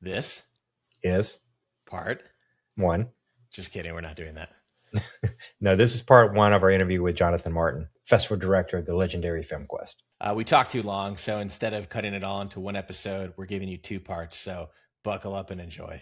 This is part. one. Just kidding. We're not doing that. No, this is part one of our interview with Jonathan Martin, festival director of the legendary FilmQuest. We talked too long, so instead of cutting it all into one episode, we're giving you two parts. So buckle up and enjoy.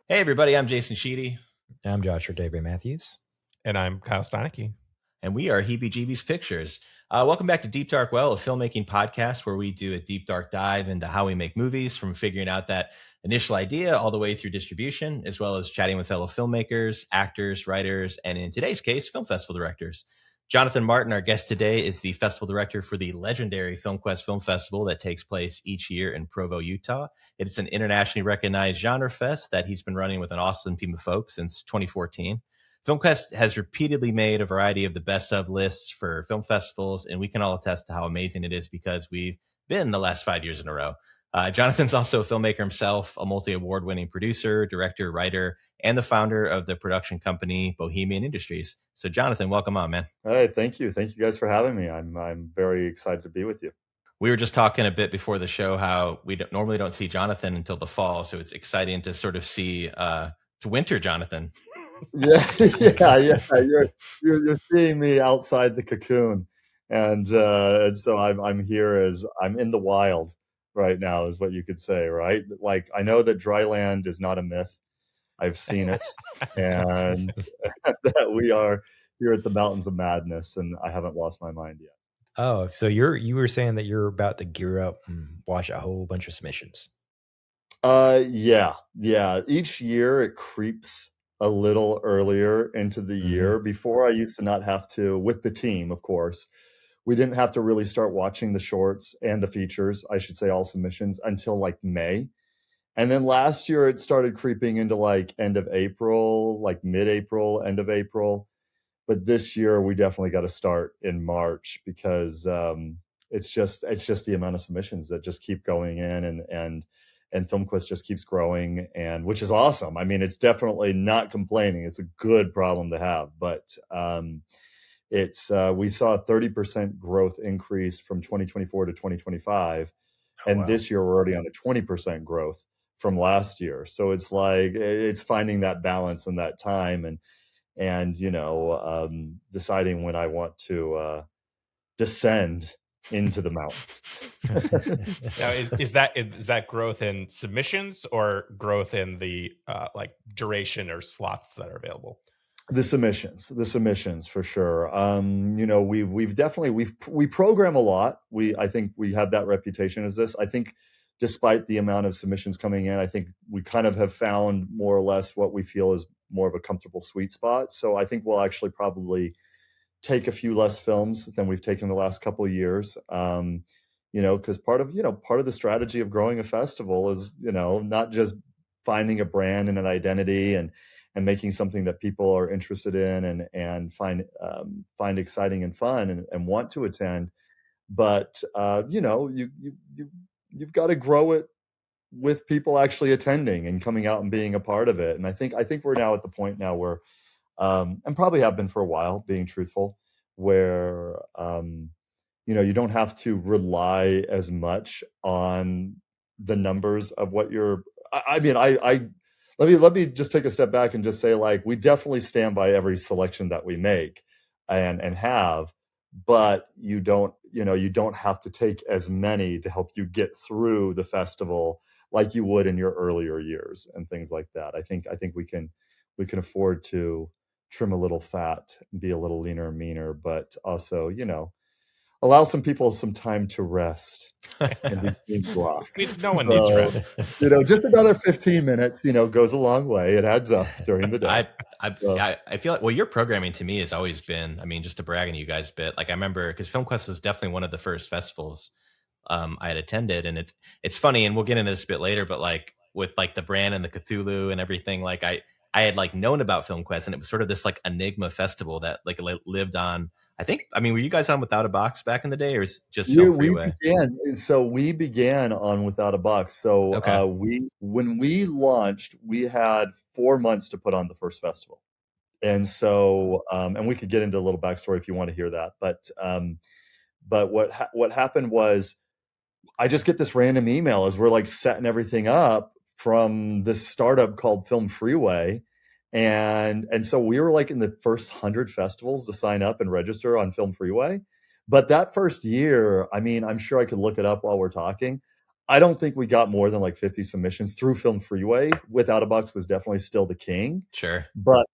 Hey, everybody. I'm Jason Sheedy. I'm Joshua David Matthews. And I'm Kyle Steinecke. And we are Heebie-Jeebies Pictures. Welcome back to Deep Dark Well, a filmmaking podcast where we do a deep dark dive into how we make movies, from figuring out that initial idea all the way through distribution, as well as chatting with fellow filmmakers, actors, writers, and in today's case, film festival directors. Jonathan Martin, our guest today, is the festival director for the legendary FilmQuest Film Festival that takes place each year in Provo, Utah. It's an internationally recognized genre fest that he's been running with an awesome team of folks since 2014. FilmQuest has repeatedly made a variety of the best of lists for film festivals, and we can all attest to how amazing it is because we've been the last 5 years in a row. Jonathan's also a filmmaker himself, a multi-award winning producer, director, writer, and the founder of the production company Bohemian Industries. So Jonathan, welcome on, man. Hey, thank you. Thank you guys for having me. I'm very excited to be with you. We were just talking a bit before the show how we normally don't see Jonathan until the fall, so it's exciting to sort of see winter Jonathan. Yeah. You're seeing me outside the cocoon, and so I'm here as I'm in the wild right now, is what you could say, right? Like, I know that dry land is not a myth. I've seen it, and that we are here at the Mountains of Madness, and I haven't lost my mind yet. Oh, so you were saying that you're about to gear up and watch a whole bunch of submissions. Yeah. Each year it creeps a little earlier into the year. Before, I used to not have to, with the team, of course, we didn't have to really start watching the shorts and the features, I should say all submissions, until like May. And then last year it started creeping into like end of April, like mid-April, end of April. But this year we definitely got to start in March because it's just the amount of submissions that just keep going in, and FilmQuest just keeps growing, and which is awesome. I mean, it's definitely not complaining. It's a good problem to have, but we saw a 30% growth increase from 2024 to 2025. And this year we're already on a 20% growth from last year. So it's like, it's finding that balance and that time, and deciding when I want to descend into the mountain. Now, is that growth in submissions or growth in the like duration or slots that are available? The submissions for sure. We've definitely we program a lot. I think we have that reputation as this. I think despite the amount of submissions coming in, I think we kind of have found more or less what we feel is more of a comfortable sweet spot. So I think we'll actually probably take a few less films than we've taken the last couple of years. Because part of the strategy of growing a festival is, not just finding a brand and an identity and making something that people are interested in and find exciting and fun and want to attend. But, you've got to grow it with people actually attending and coming out and being a part of it. And I think we're now at the point now where, and probably have been for a while, being truthful, where, you don't have to rely as much on the numbers of what you're, let me just take a step back and just say, like, we definitely stand by every selection that we make and have, but you don't have to take as many to help you get through the festival like you would in your earlier years and things like that. I think we can afford to trim a little fat, be a little leaner and meaner, but also, allow some people some time to rest. And no one needs rest. Just another 15 minutes, goes a long way. It adds up during the day. I feel like, your programming to me has always been, just to brag on you guys a bit, like I remember, because FilmQuest was definitely one of the first festivals I had attended, and it's funny, and we'll get into this a bit later, but like with like the brand and the Cthulhu and everything, like I had like known about FilmQuest, and it was sort of this like enigma festival that like lived on. Were you guys on Without a Box back in the day, or is it just Film Freeway? We began on Without a Box. So when we launched, we had 4 months to put on the first festival. And so, and we could get into a little backstory if you want to hear that. But what happened was I just get this random email as we're like setting everything up from this startup called Film Freeway. And so we were like in the first 100 festivals to sign up and register on Film Freeway. But that first year, I mean, I'm sure I could look it up while we're talking. I don't think we got more than like 50 submissions through Film Freeway. Without a Box was definitely still the king. Sure. But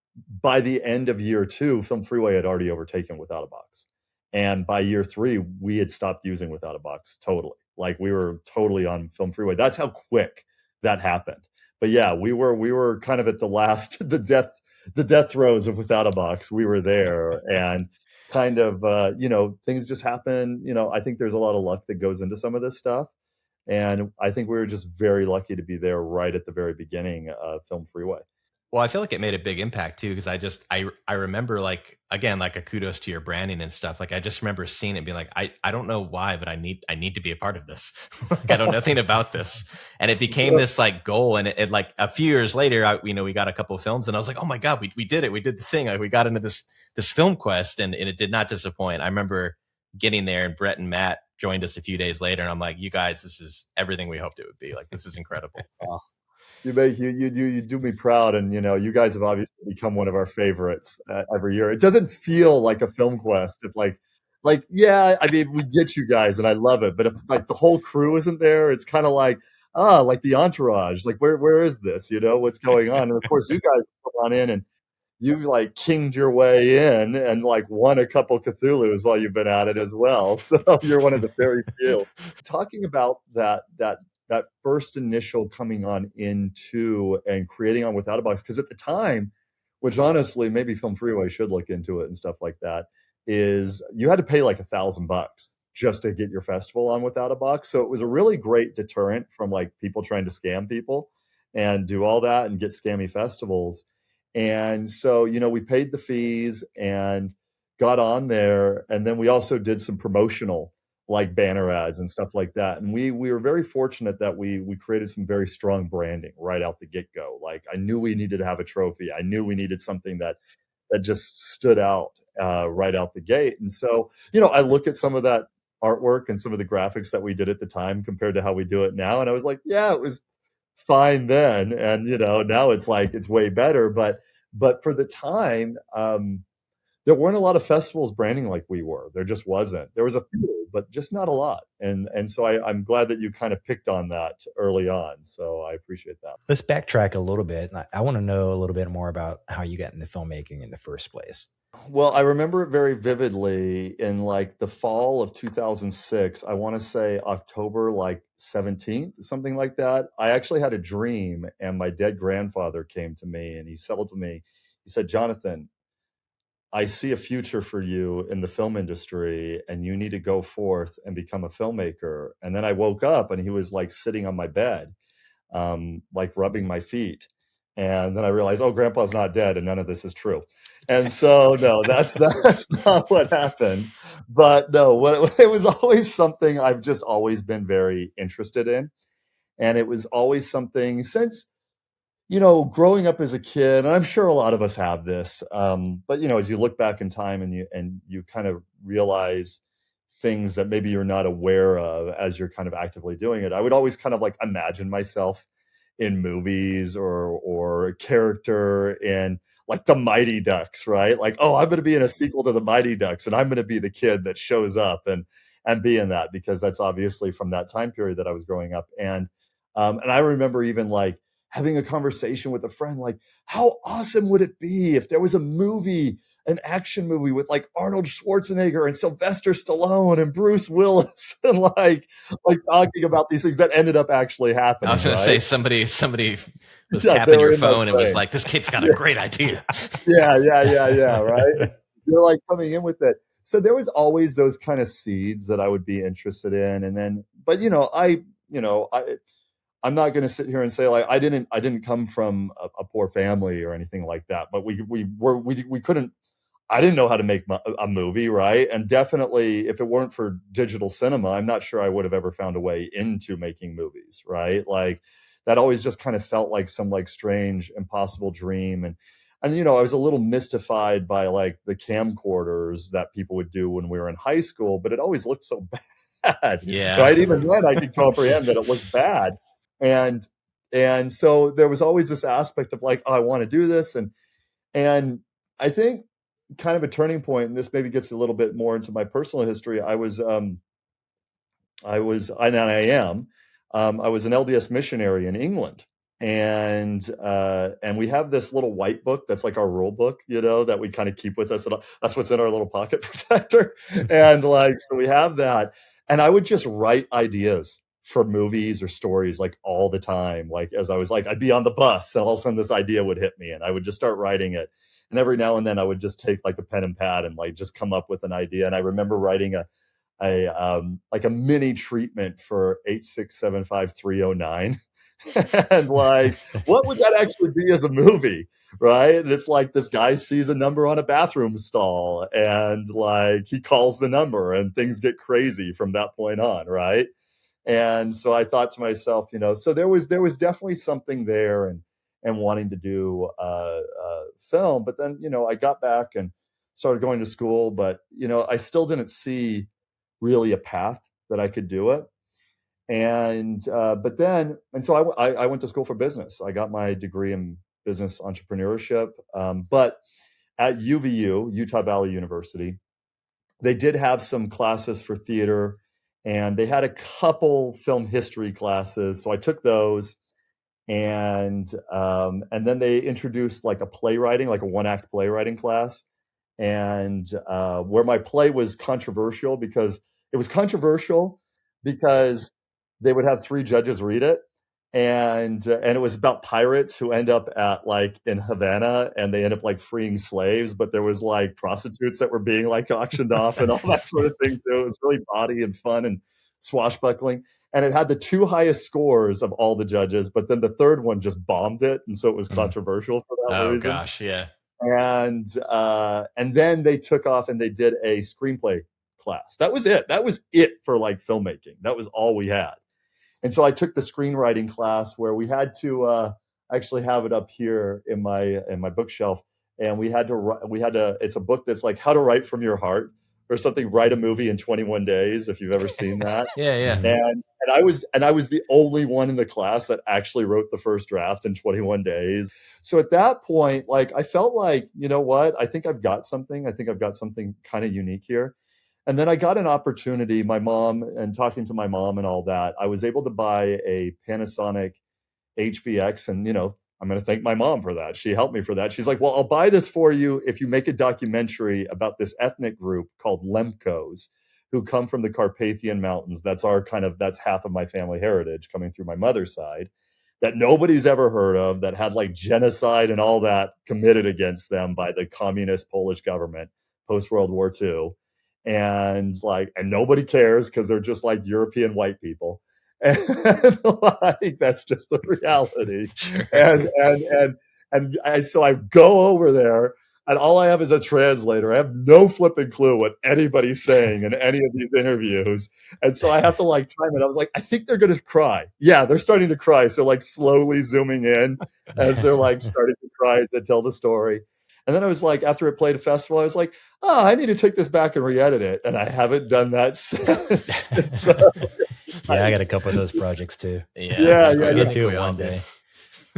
by the end of year 2, Film Freeway had already overtaken Without a Box. And by year 3, we had stopped using Without a Box totally. Like we were totally on Film Freeway. That's how quick that happened. But yeah, we were kind of at the last, the death throes of Without a Box. We were there, and kind of, things just happen. I think there's a lot of luck that goes into some of this stuff. And I think we were just very lucky to be there right at the very beginning of Film Freeway. Well, I feel like it made a big impact too, because I remember, like, again, like a kudos to your branding and stuff. Like I just remember seeing it and being like, I don't know why, but I need to be a part of this. Like I know nothing about this. And it became this like goal. And it like a few years later, we got a couple of films and I was like, oh my God, we did it. We did the thing. Like we got into this FilmQuest and it did not disappoint. I remember getting there and Brett and Matt joined us a few days later. And I'm like, you guys, this is everything we hoped it would be. Like, this is incredible. Wow. You do me proud, and you guys have obviously become one of our favorites every year. It doesn't feel like a FilmQuest. It's like yeah, I mean, we get you guys, and I love it. But if like the whole crew isn't there, it's kind of like like the entourage. Like where is this? What's going on? And of course, you guys come on in and you like kinged your way in and like won a couple Cthulhu's while you've been at it as well. So you're one of the very few. Talking about that first initial coming on into and creating on Without a Box, because at the time, which honestly maybe Film Freeway should look into it and stuff like that, is you had to pay like $1,000 just to get your festival on Without a Box. So it was a really great deterrent from like people trying to scam people and do all that and get scammy festivals. And so we paid the fees and got on there, and then we also did some promotional like banner ads and stuff like that. And we were very fortunate that we created some very strong branding right out the get-go. Like I knew we needed to have a trophy. I knew we needed something that just stood out right out the gate. And so, I look at some of that artwork and some of the graphics that we did at the time compared to how we do it now. And I was like, yeah, it was fine then. And, now it's like, it's way better. But for the time, there weren't a lot of festivals branding like we were. There just wasn't. There was a few, but just not a lot. And so I'm glad that you kind of picked on that early on. So I appreciate that. Let's backtrack a little bit. I want to know a little bit more about how you got into filmmaking in the first place. Well, I remember it very vividly in like the fall of 2006. I want to say October like 17th, something like that. I actually had a dream, and my dead grandfather came to me and he said to me, he said, Jonathan, I see a future for you in the film industry, and you need to go forth and become a filmmaker. And then I woke up and he was like sitting on my bed, like rubbing my feet. And then I realized, oh, Grandpa's not dead, and none of this is true. And so, no, that's not what happened. But no, it was always something I've just always been very interested in. And it was always something since, growing up as a kid, and I'm sure a lot of us have this, but, as you look back in time and you kind of realize things that maybe you're not aware of as you're kind of actively doing it, I would always kind of like imagine myself in movies or a character in like the Mighty Ducks, right? Like, oh, I'm going to be in a sequel to the Mighty Ducks, and I'm going to be the kid that shows up and be in that, because that's obviously from that time period that I was growing up. And I remember even like having a conversation with a friend, like, how awesome would it be if there was a movie, an action movie with like Arnold Schwarzenegger and Sylvester Stallone and Bruce Willis, and like talking about these things that ended up actually happening. I was going right? to say somebody was tapping your phone and was like, this kid's got a great idea. Yeah, right? They're like coming in with it. So there was always those kind of seeds that I would be interested in. And then, but I'm not going to sit here and say like I didn't come from a poor family or anything like that, but we couldn't. I didn't know how to make a movie, right? And definitely, if it weren't for digital cinema, I'm not sure I would have ever found a way into making movies, right? Like that always just kind of felt like some like strange, impossible dream. And And, I was a little mystified by like the camcorders that people would do when we were in high school, but it always looked so bad. Yeah. Right. Even then I could comprehend that it looked bad. And so there was always this aspect of like, oh, I want to do this. And I think kind of a turning point, and this maybe gets a little bit more into my personal history. I was an LDS missionary in England. And we have this little white book that's like our rule book, that we kind of keep with us. That's what's in our little pocket protector. And like, so we have that. And I would just write ideas for movies or stories like all the time. Like as I was like, I'd be on the bus and all of a sudden this idea would hit me and I would just start writing it. And every now and then I would just take like a pen and pad and like just come up with an idea. And I remember writing like a mini treatment for 8675309. And like, what would that actually be as a movie? Right. And it's like this guy sees a number on a bathroom stall and like he calls the number and things get crazy from that point on. Right. And so I thought to myself, so there was definitely something there and wanting to do film. But then, I got back and started going to school, but, I still didn't see really a path that I could do it. And so I went to school for business. I got my degree in business entrepreneurship. But at UVU, Utah Valley University, they did have some classes for theater and they had a couple film history classes. So I took those and then they introduced like a playwriting, like a 1-act playwriting class. And where my play was controversial because they would have 3 judges read it. And it was about pirates who end up at like in Havana and they end up like freeing slaves, but there was like prostitutes that were being like auctioned off and all that sort of thing too. It was really bawdy and fun and swashbuckling. And it had the 2 highest scores of all the judges, but then the third one just bombed it. And so it was controversial for that reason. Oh gosh, yeah. And then they took off and they did a screenplay class. That was it. That was it for like filmmaking. That was all we had. And so I took the screenwriting class where we had to actually have it up here in my bookshelf. And we had to, it's a book that's like how to write from your heart or something, write a movie in 21 days. If you've ever seen that. Yeah. And I was the only one in the class that actually wrote the first draft in 21 days. So at that point, like, I felt like, you know what, I think I've got something kind of unique here. And then I got an opportunity, talking to my mom and all that, I was able to buy a Panasonic HVX. And, I'm going to thank my mom for that. She helped me for that. She's like, well, I'll buy this for you if you make a documentary about this ethnic group called Lemkos, who come from the Carpathian Mountains. That's half of my family heritage coming through my mother's side, that nobody's ever heard of, that had like genocide and all that committed against them by the communist Polish government post-World War II. And nobody cares because they're just like European white people. And like, that's just the reality. Sure. And so I go over there and all I have is a translator. I have no flipping clue what anybody's saying in any of these interviews. And so I have to like time it. I was like, I think they're going to cry. Yeah, they're starting to cry. So like slowly zooming in as they're like starting to cry as they tell the story. And then I was like, after it played a festival, I was like, oh, I need to take this back and re-edit it. And I haven't done that since. So, yeah, I got a couple of those projects too. Yeah. We'll get to it one day.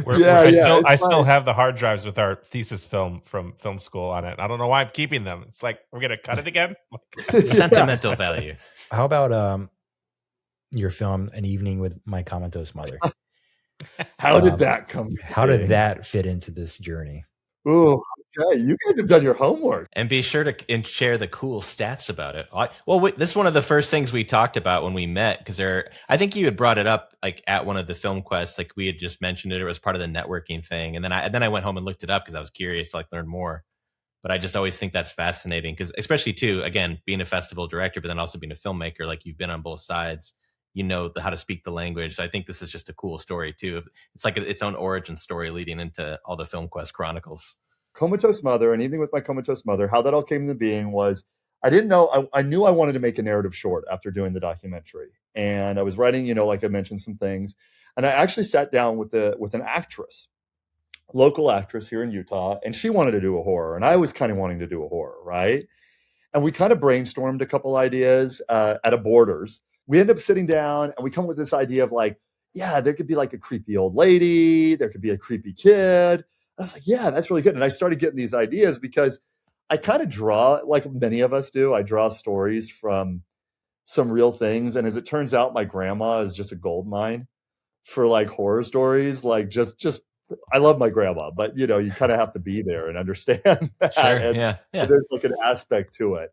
I still have the hard drives with our thesis film from film school on it. I don't know why I'm keeping them. It's like, we're going to cut it again? Sentimental value. How about your film, An Evening with My Comatose Mother? How did that come? How did that fit into this journey? Oh, okay. You guys have done your homework. And be sure to share the cool stats about it. This is one of the first things we talked about when we met, because I think you had brought it up like at one of the FilmQuests, like we had just mentioned it. It was part of the networking thing. And then I went home and looked it up because I was curious to like learn more. But I just always think that's fascinating because, especially too, again, being a festival director, but then also being a filmmaker, like you've been on both sides, how to speak the language. So I think this is just a cool story too. It's like its own origin story leading into all the FilmQuest chronicles. Comatose Mother, An Evening with My Comatose Mother, how that all came into being was, I didn't know, I knew I wanted to make a narrative short after doing the documentary. And I was writing, like I mentioned, some things. And I actually sat down with an actress local actress here in Utah, and she wanted to do a horror, and I was kind of wanting to do a horror, right? And we kind of brainstormed a couple ideas at a Borders. We end up sitting down and we come with this idea of like, yeah, there could be like a creepy old lady, there could be a creepy kid. And I was like, yeah, that's really good. And I started getting these ideas because I kind of draw, like many of us do, I draw stories from some real things. And as it turns out, my grandma is just a gold mine for like horror stories. Like just I love my grandma, but you know, you kind of have to be there and understand that. Sure. And Yeah. there's like an aspect to it.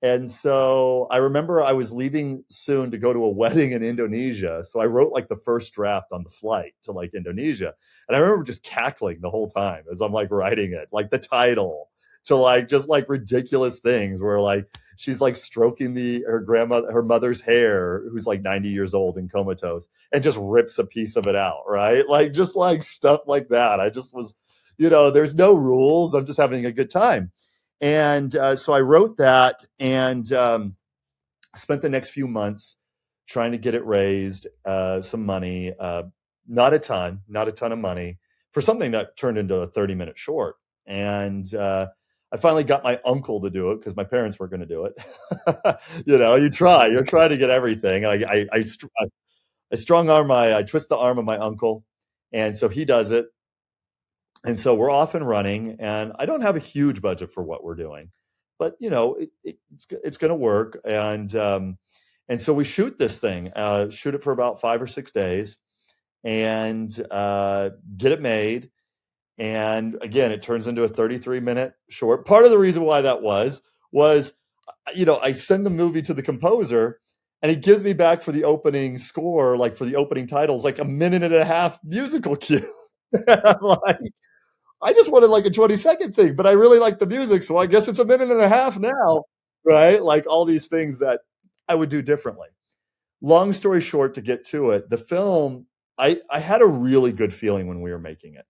And so I remember I was leaving soon to go to a wedding in Indonesia. So I wrote like the first draft on the flight to like Indonesia. And I remember just cackling the whole time as I'm like writing it, like the title to like just like ridiculous things where like she's like stroking her mother's hair, who's like 90 years old and comatose, and just rips a piece of it out, right? Like just like stuff like that. I just was, you know, there's no rules. I'm just having a good time. And so I wrote that and spent the next few months trying to get it raised, some money, not a ton of money for something that turned into a 30-minute short. And I finally got my uncle to do it because my parents weren't going to do it. You know, you try to get everything. I twist the arm of my uncle, and so he does it. And so we're off and running, and I don't have a huge budget for what we're doing, but you know, it's going to work. And so we shoot this thing, shoot it for about 5 or 6 days, and get it made. And again, it turns into a 33-minute short. Part of the reason why that was, you know, I send the movie to the composer and he gives me back for the opening score, like for the opening titles, like a 1.5-minute musical cue. I'm like, I just wanted like a 20-second thing, but I really like the music. So I guess it's a 1.5 minutes now, right? Like all these things that I would do differently. Long story short, to get to it, the film, I had a really good feeling when we were making it.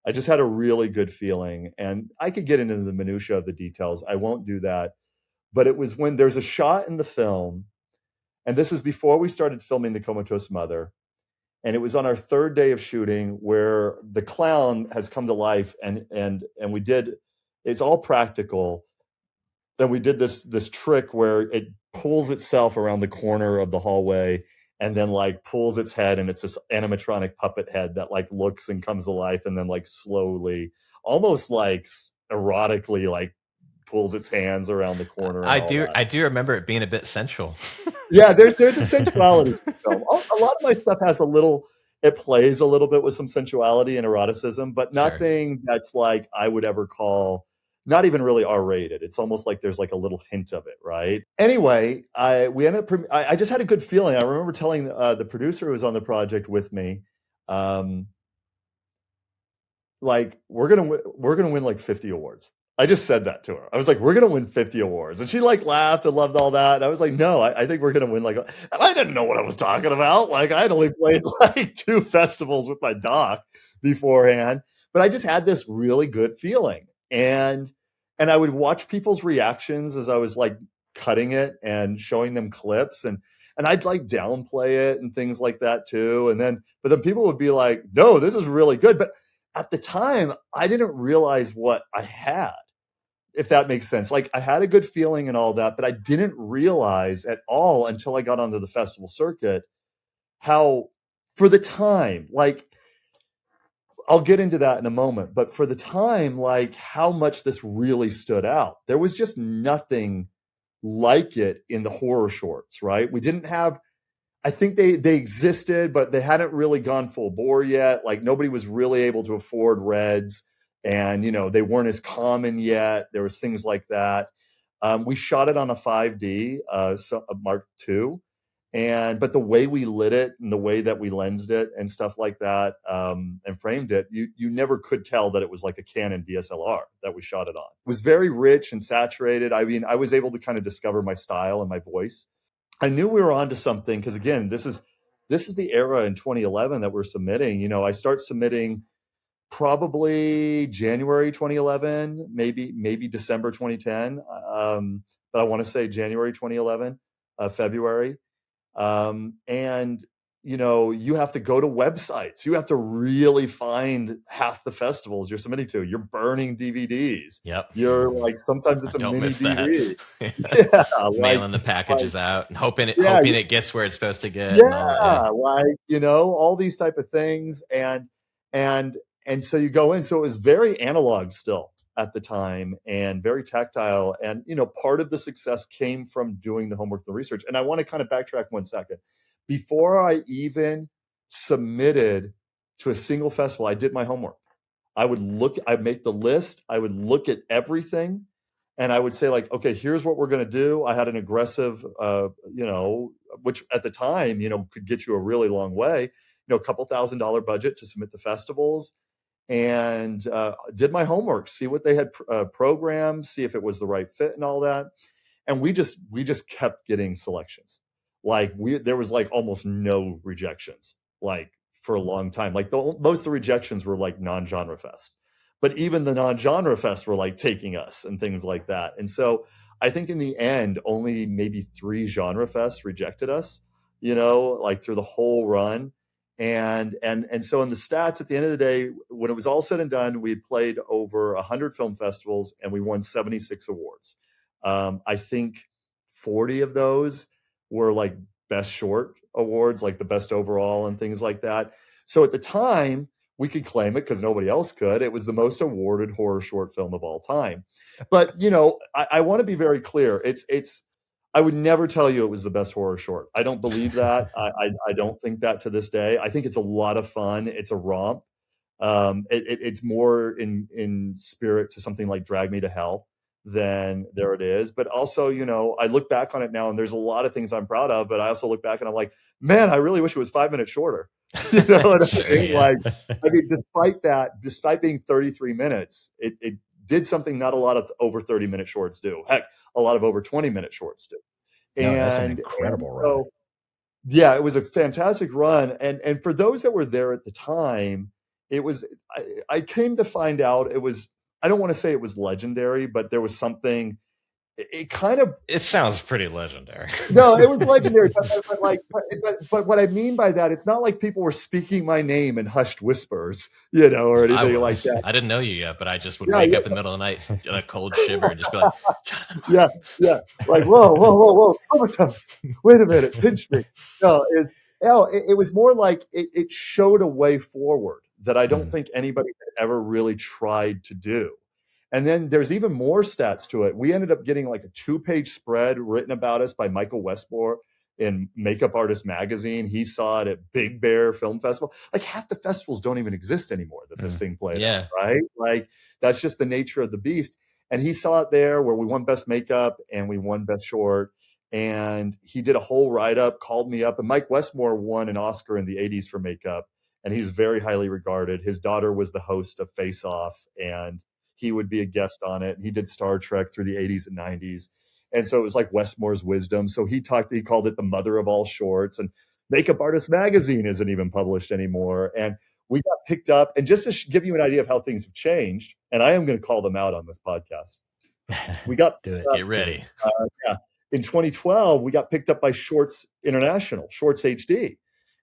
I just had a really good feeling, and I could get into the minutia of the details. I won't do that. But it was when there's a shot in the film, and this was before we started filming The Comatose Mother, and it was on our 3rd day of shooting where the clown has come to life, and we did, it's all practical. Then we did this trick where it pulls itself around the corner of the hallway and then like pulls its head, and it's this animatronic puppet head that like looks and comes to life and then like slowly, almost like erotically, like pulls its hands around the corner. I do remember it being a bit sensual. Yeah, there's a sensuality to the film. A lot of my stuff has it plays a little bit with some sensuality and eroticism, but nothing that's like I would ever call, not even really R-rated. It's almost like there's like a little hint of it, right? Anyway, I just had a good feeling. I remember telling the producer who was on the project with me, like we're gonna win like 50 awards. I just said that to her. I was like, we're gonna win 50 awards, and she like laughed and loved all that. And I was like, no, I think we're gonna win like, and I didn't know what I was talking about. Like I had only played like 2 festivals with my doc beforehand, but I just had this really good feeling. And I would watch people's reactions as I was like cutting it and showing them clips, and I'd like downplay it and things like that too. But then people would be like, no, this is really good. But at the time, I didn't realize what I had, if that makes sense. Like I had a good feeling and all that, but I didn't realize at all until I got onto the festival circuit how, for the time, like, I'll get into that in a moment, but for the time, like how much this really stood out. There was just nothing like it in the horror shorts, right? We didn't have, I think they existed, but they hadn't really gone full bore yet. Like nobody was really able to afford reds, and, you know, they weren't as common yet. There was things like that. We shot it on a 5D, so a Mark II. But the way we lit it and the way that we lensed it and stuff like that, and framed it, you never could tell that it was like a Canon DSLR that we shot it on. It was very rich and saturated. I mean, I was able to kind of discover my style and my voice. I knew we were onto something because, again, this is the era in 2011 that we're submitting. You know, I start submitting probably January 2011, maybe December 2010, but I want to say January 2011, February. And you have to go to websites. You have to really find half the festivals you're submitting to. You're burning DVDs. Yep. You're like, sometimes it's a Don't mini miss that. DVD. Yeah, Mailing the packages out and hoping Yeah, it gets where it's supposed to get. And all that, yeah, like, all these type of things. And so you go in. So it was very analog still at the time and very tactile. And, part of the success came from doing the homework, the research. And I want to kind of backtrack 1 second. Before I even submitted to a single festival, I did my homework. I'd make the list. I would look at everything and I would say, like, okay, here's what we're going to do. I had an aggressive, which at the time, could get you a really long way, a couple $1,000 budget to submit to festivals, and did my homework, see what they had programmed, see if it was the right fit and all that. And we just kept getting selections. Like there was like almost no rejections, like for a long time. Like most of the rejections were like non-genre fest, but even the non-genre fest were like taking us and things like that. And so I think in the end, only maybe 3 genre fests rejected us, like through the whole run. And so in the stats at the end of the day, when it was all said and done, we had played over 100 film festivals and we won 76 awards. I think 40 of those were like best short awards, like the best overall and things like that. So at the time, we could claim it because nobody else could. It was the most awarded horror short film of all time. But, I want to be very clear. I would never tell you it was the best horror short. I don't believe that. I don't think that to this day. I think it's a lot of fun. It's a romp. It's more in spirit to something like Drag Me to Hell than there it is. But also, I look back on it now and there's a lot of things I'm proud of, but I also look back and I'm like, man, I really wish it was 5 minutes shorter. You know what I mean? Yeah. Like, despite being 33 minutes, it did something not a lot of over 30-minute shorts do. Heck, a lot of over 20-minute shorts do. No, that's an incredible run. Yeah, it was a fantastic run. And for those that were there at the time, I came to find out I don't want to say it was legendary, but there was something, it sounds pretty legendary. No, it was legendary. But what I mean by that, it's not like people were speaking my name in hushed whispers, or anything like that. I didn't know you yet, but I just would wake up in the middle of the night in a cold shiver and just be like, Jonathan. Yeah. Like, whoa, comatose. Wait a minute, pinch me. No, it was more like it showed a way forward that I don't think anybody had ever really tried to do. And then there's even more stats to it. We ended up getting like a 2-page spread written about us by Michael Westmore in Makeup Artist magazine. He saw it at Big Bear Film Festival. Like half the festivals don't even exist anymore that this thing played at, right? Like that's just the nature of the beast. And he saw it there where we won Best Makeup and we won Best Short. And he did a whole write-up, called me up. And Mike Westmore won an Oscar in the 80s for makeup. And he's very highly regarded. His daughter was the host of Face Off, and he would be a guest on it. He did Star Trek through the 80s and 90s. And so it was like Westmore's wisdom. So he called it the mother of all shorts. And Makeup Artist magazine isn't even published anymore. And we got picked up. And just to give you an idea of how things have changed, and I am going to call them out on this podcast. We got Get ready. In 2012, we got picked up by Shorts International, Shorts HD,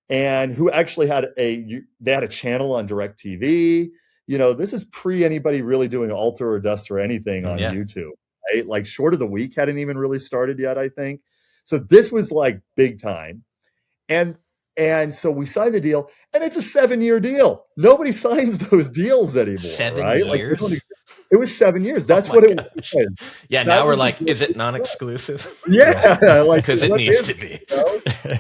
and who actually had they had a channel on DirecTV. This is pre anybody really doing Alter or Dust or anything on YouTube, right? Like Short of the Week hadn't even really started yet, I think. So this was like big time. And so we signed the deal, and it's a 7-year deal. Nobody signs those deals anymore. 7 years? Like, it was 7 years. That's what it was. Yeah, now we're like, is it non-exclusive? Yeah, like because it needs to be.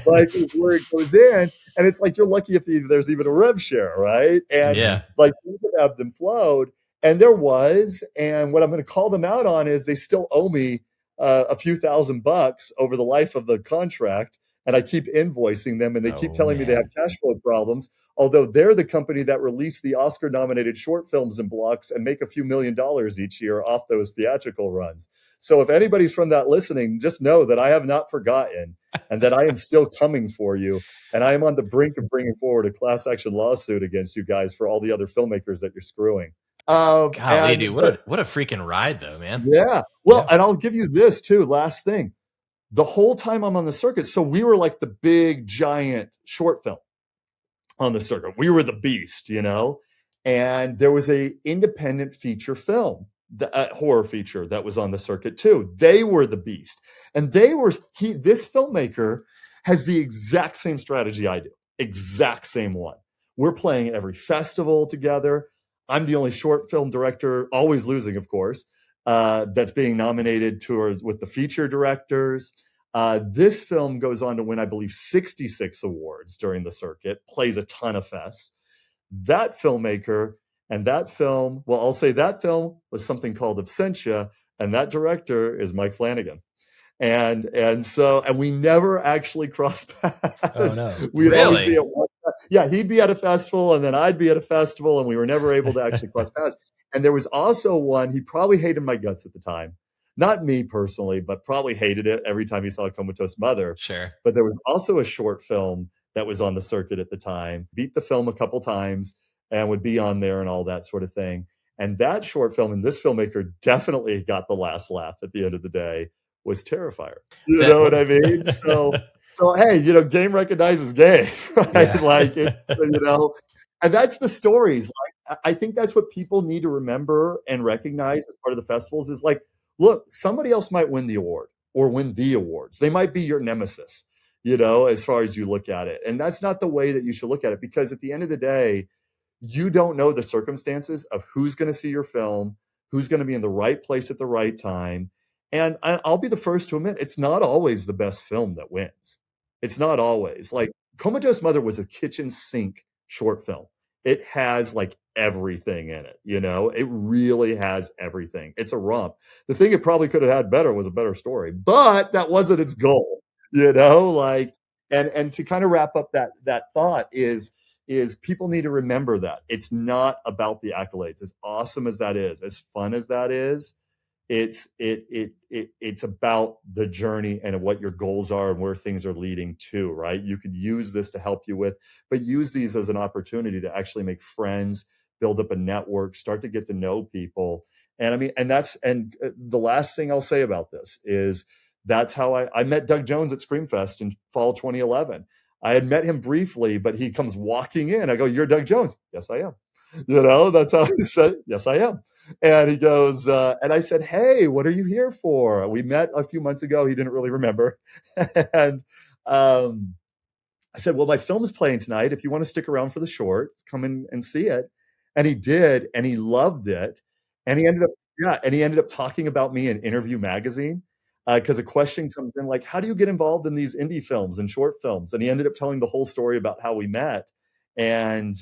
Like where it goes in, and it's like you're lucky if there's even a rev share, right? And like things have ebbed and flowed, and there was. And what I'm going to call them out on is they still owe me a few $1,000 over the life of the contract. And I keep invoicing them, and they keep telling me they have cash flow problems, although they're the company that released the Oscar-nominated short films in blocks and make a few $1 million each year off those theatrical runs. So if anybody's from that listening, just know that I have not forgotten and that I am still coming for you. And I am on the brink of bringing forward a class action lawsuit against you guys for all the other filmmakers that you're screwing. Golly, dude, what a freaking ride, though, man. Yeah. Well, and I'll give you this, too. Last thing. the whole time I'm on the circuit. So we were like the big giant short film on the circuit. We were the beast, you know? And there was a independent feature film, the horror feature that was on the circuit too. They were the beast. And this filmmaker has the exact same strategy I do. Exact same one. We're playing every festival together. I'm the only short film director, always losing, of course, that's being nominated with the feature directors. This film goes on to win, I believe, 66 awards during the circuit, plays a ton of fests. That filmmaker and that film, well, I'll say that film was something called Absentia, and that director is Mike Flanagan. And we never actually crossed paths. Oh, no. We'd always Really? be at one. Yeah, he'd be at a festival, and then I'd be at a festival, and we were never able to actually cross paths. And there was also one, he probably hated my guts at the time. Not me personally, but probably hated it every time he saw a Comatose Mother. Sure. But there was also a short film that was on the circuit at the time, beat the film a couple times, and would be on there and all that sort of thing. And that short film, and this filmmaker definitely got the last laugh at the end of the day, was Terrifier. You know what I mean? So hey, you know, game recognizes game, right? Yeah. Like, you know, and that's the stories. Like, I think that's what people need to remember and recognize as part of the festivals is like, look, somebody else might win the award or win the awards. They might be your nemesis, you know, as far as you look at it. And that's not the way that you should look at it, because at the end of the day, you don't know the circumstances of who's going to see your film, who's going to be in the right place at the right time. And I'll be the first to admit, it's not always the best film that wins. It's not always. Like, Comatose Mother was a kitchen sink short film. It has like everything in it, you know? It really has everything. It's a romp. The thing it probably could have had better was a better story, but that wasn't its goal, you know? Like, and to kind of wrap up that thought is people need to remember that it's not about the accolades. As awesome as that is, as fun as that is, it's about the journey and what your goals are and where things are leading to, right? You could use this to help you with, but use these as an opportunity to actually make friends, build up a network, start to get to know people. And I mean, and the last thing I'll say about this is that's how I met Doug Jones at Screamfest in fall 2011. I had met him briefly, but he comes walking in. I go, "You're Doug Jones?" "Yes, I am." You know, that's how he said, "Yes, I am." And he goes, and I said, "Hey, what are you here for?" We met a few months ago. He didn't really remember. And I said, "Well, my film is playing tonight. If you want to stick around for the short, come in and see it." And he did, and he loved it. And he ended up talking about me in Interview Magazine. Because a question comes in like, how do you get involved in these indie films and short films? And he ended up telling the whole story about how we met, and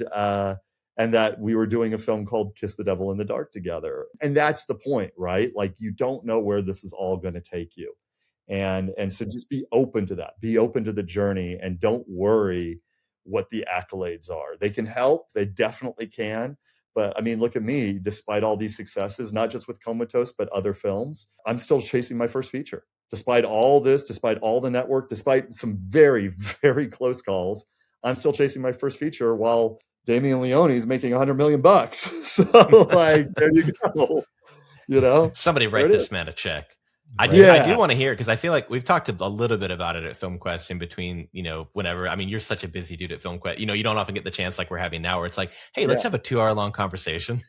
that we were doing a film called Kiss the Devil in the Dark together. And that's the point, right? Like, you don't know where this is all going to take you. And so just be open to that. Be open to the journey, and don't worry what the accolades are. They can help. They definitely can. But I mean, look at me, despite all these successes, not just with Comatose, but other films, I'm still chasing my first feature. Despite all this, despite all the network, despite some very, very close calls, I'm still chasing my first feature while Damien Leone is making $100 million. So like, there you go. You know, somebody write this man a check. I do want to hear, because I feel like we've talked a little bit about it at FilmQuest in between, you know, whenever. I mean, you're such a busy dude at FilmQuest. You know, you don't often get the chance like we're having now, where it's like, hey, let's have a 2-hour long conversation.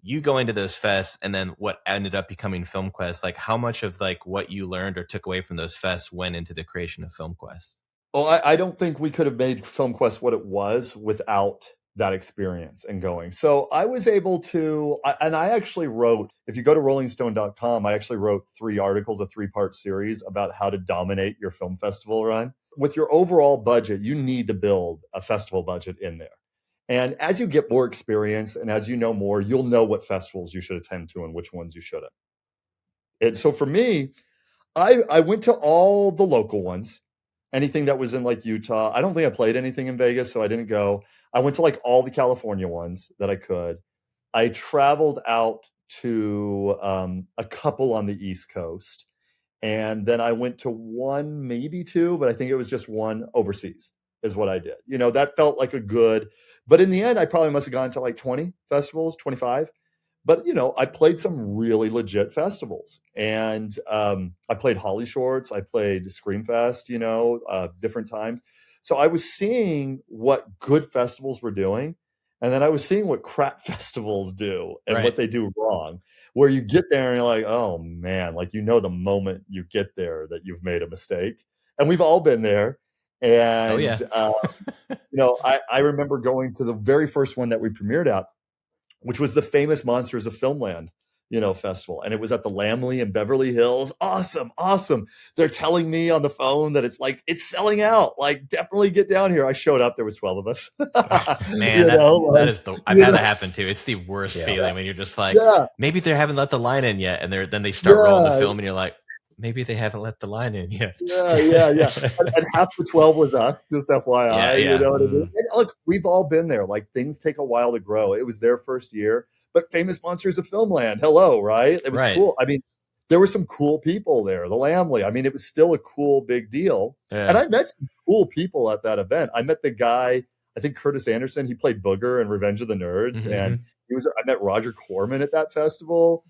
You go into those fests, and then what ended up becoming FilmQuest, like how much of like what you learned or took away from those fests went into the creation of FilmQuest? Oh, I don't think we could have made FilmQuest what it was without that experience and going. So I was able to, and I actually wrote, if you go to rollingstone.com, I actually wrote 3 articles, a 3-part series about how to dominate your film festival run. With your overall budget, you need to build a festival budget in there. And as you get more experience and as you know more, you'll know what festivals you should attend to and which ones you shouldn't. And so for me, I went to all the local ones. Anything that was in like Utah. I don't think I played anything in Vegas, so I didn't go. I went to like all the California ones that I could. I traveled out to a couple on the East Coast. And then I went to one, maybe 2, but I think it was just one overseas is what I did. You know, that felt like a good, but in the end, I probably must have gone to like 20 festivals, 25. But, I played some really legit festivals, and I played Holly Shorts. I played Screamfest, different times. So I was seeing what good festivals were doing. And then I was seeing what crap festivals do and what they do wrong, where you get there and you're like, oh man, like, the moment you get there that you've made a mistake. And we've all been there. And, I remember going to the very first one that we premiered at, which was the famous Monsters of Filmland, festival. And it was at the Lamley in Beverly Hills. Awesome. Awesome. They're telling me on the phone that it's selling out. Like, definitely get down here. I showed up. There was 12 of us. Man, I've had that happen too. It's the worst feeling when you're just like, maybe they haven't let the line in yet. And then they start rolling the film and you're like, maybe they haven't let the line in yet. Yeah. And half the 12 was us, just FYI. Yeah. You know what I mean? And look, we've all been there. Like, things take a while to grow. It was their first year, but famous Monsters of Filmland. Hello, right? It was cool. I mean, there were some cool people there. The Lamley. I mean, it was still a cool, big deal. Yeah. And I met some cool people at that event. I met the guy, I think Curtis Anderson. He played Booger in Revenge of the Nerds, and I met Roger Corman at that festival.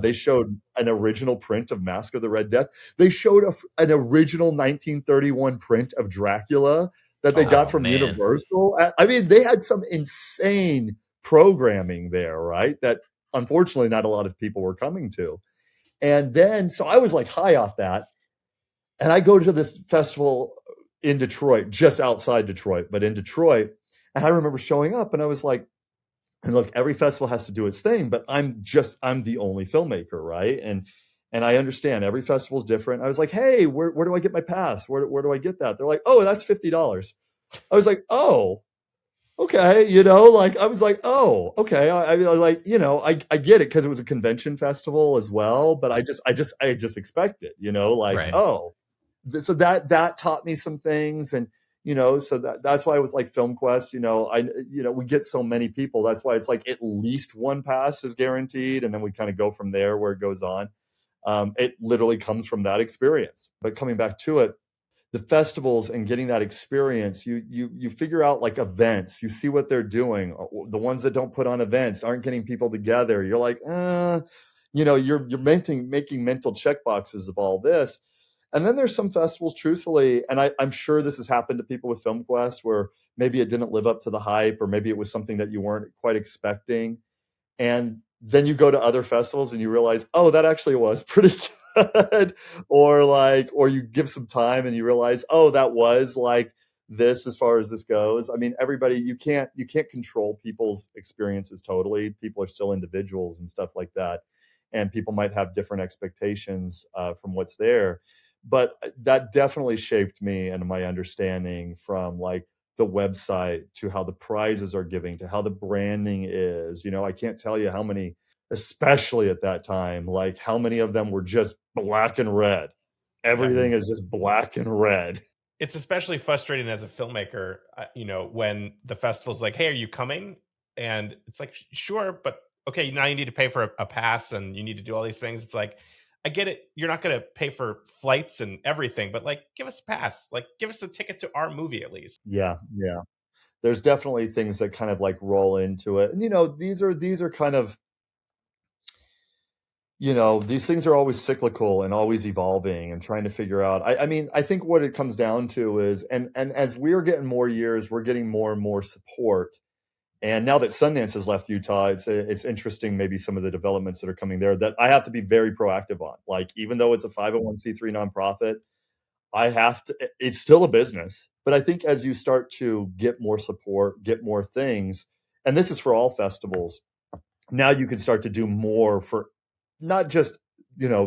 They showed an original print of Mask of the Red Death. They showed an original 1931 print of Dracula that they got from Universal. I mean, they had some insane programming there, right? That unfortunately not a lot of people were coming to. And then, so I was like high off that. And I go to this festival in Detroit, just outside Detroit, but in Detroit. And I remember showing up and I was like, and look, every festival has to do its thing, but I'm the only filmmaker, right? And I understand every festival is different. I was like, hey, where do I get my pass? Where do I get that? They're like, oh, that's $50. I was like, oh, okay. I was like, oh, okay. I was like, I get it because it was a convention festival as well, but I just expect it, oh, so that taught me some things. And so that's why with like FilmQuest, we get so many people. That's why it's like at least one pass is guaranteed. And then we kind of go from there where it goes on. It literally comes from that experience. But coming back to it, the festivals and getting that experience, you figure out like events, you see what they're doing. The ones that don't put on events aren't getting people together. You're like, you're making mental check boxes of all this. And then there's some festivals, truthfully, and I'm sure this has happened to people with FilmQuest where maybe it didn't live up to the hype, or maybe it was something that you weren't quite expecting. And then you go to other festivals and you realize, oh, that actually was pretty good. or you give some time and you realize, oh, that was like this as far as this goes. I mean, everybody, you can't control people's experiences totally. People are still individuals and stuff like that. And people might have different expectations from what's there. But that definitely shaped me and my understanding from like the website to how the prizes are giving to how the branding is. I can't tell you how many, especially at that time, like how many of them were just black and red. Everything is just black and red. It's especially frustrating as a filmmaker, when the festival's like, hey, are you coming? And it's like, sure, but okay, now you need to pay for a pass and you need to do all these things. It's like, I get it. You're not going to pay for flights and everything, but like, give us a pass. Like, give us a ticket to our movie at least. Yeah. There's definitely things that kind of like roll into it. And, these are kind of, these things are always cyclical and always evolving and trying to figure out. I mean, I think what it comes down to is, and as we're getting more years, we're getting more and more support. And now that Sundance has left Utah, it's interesting, maybe some of the developments that are coming there that I have to be very proactive on. Like, even though it's a 501c3 nonprofit, it's still a business. But I think as you start to get more support, get more things, and this is for all festivals, now you can start to do more for not just,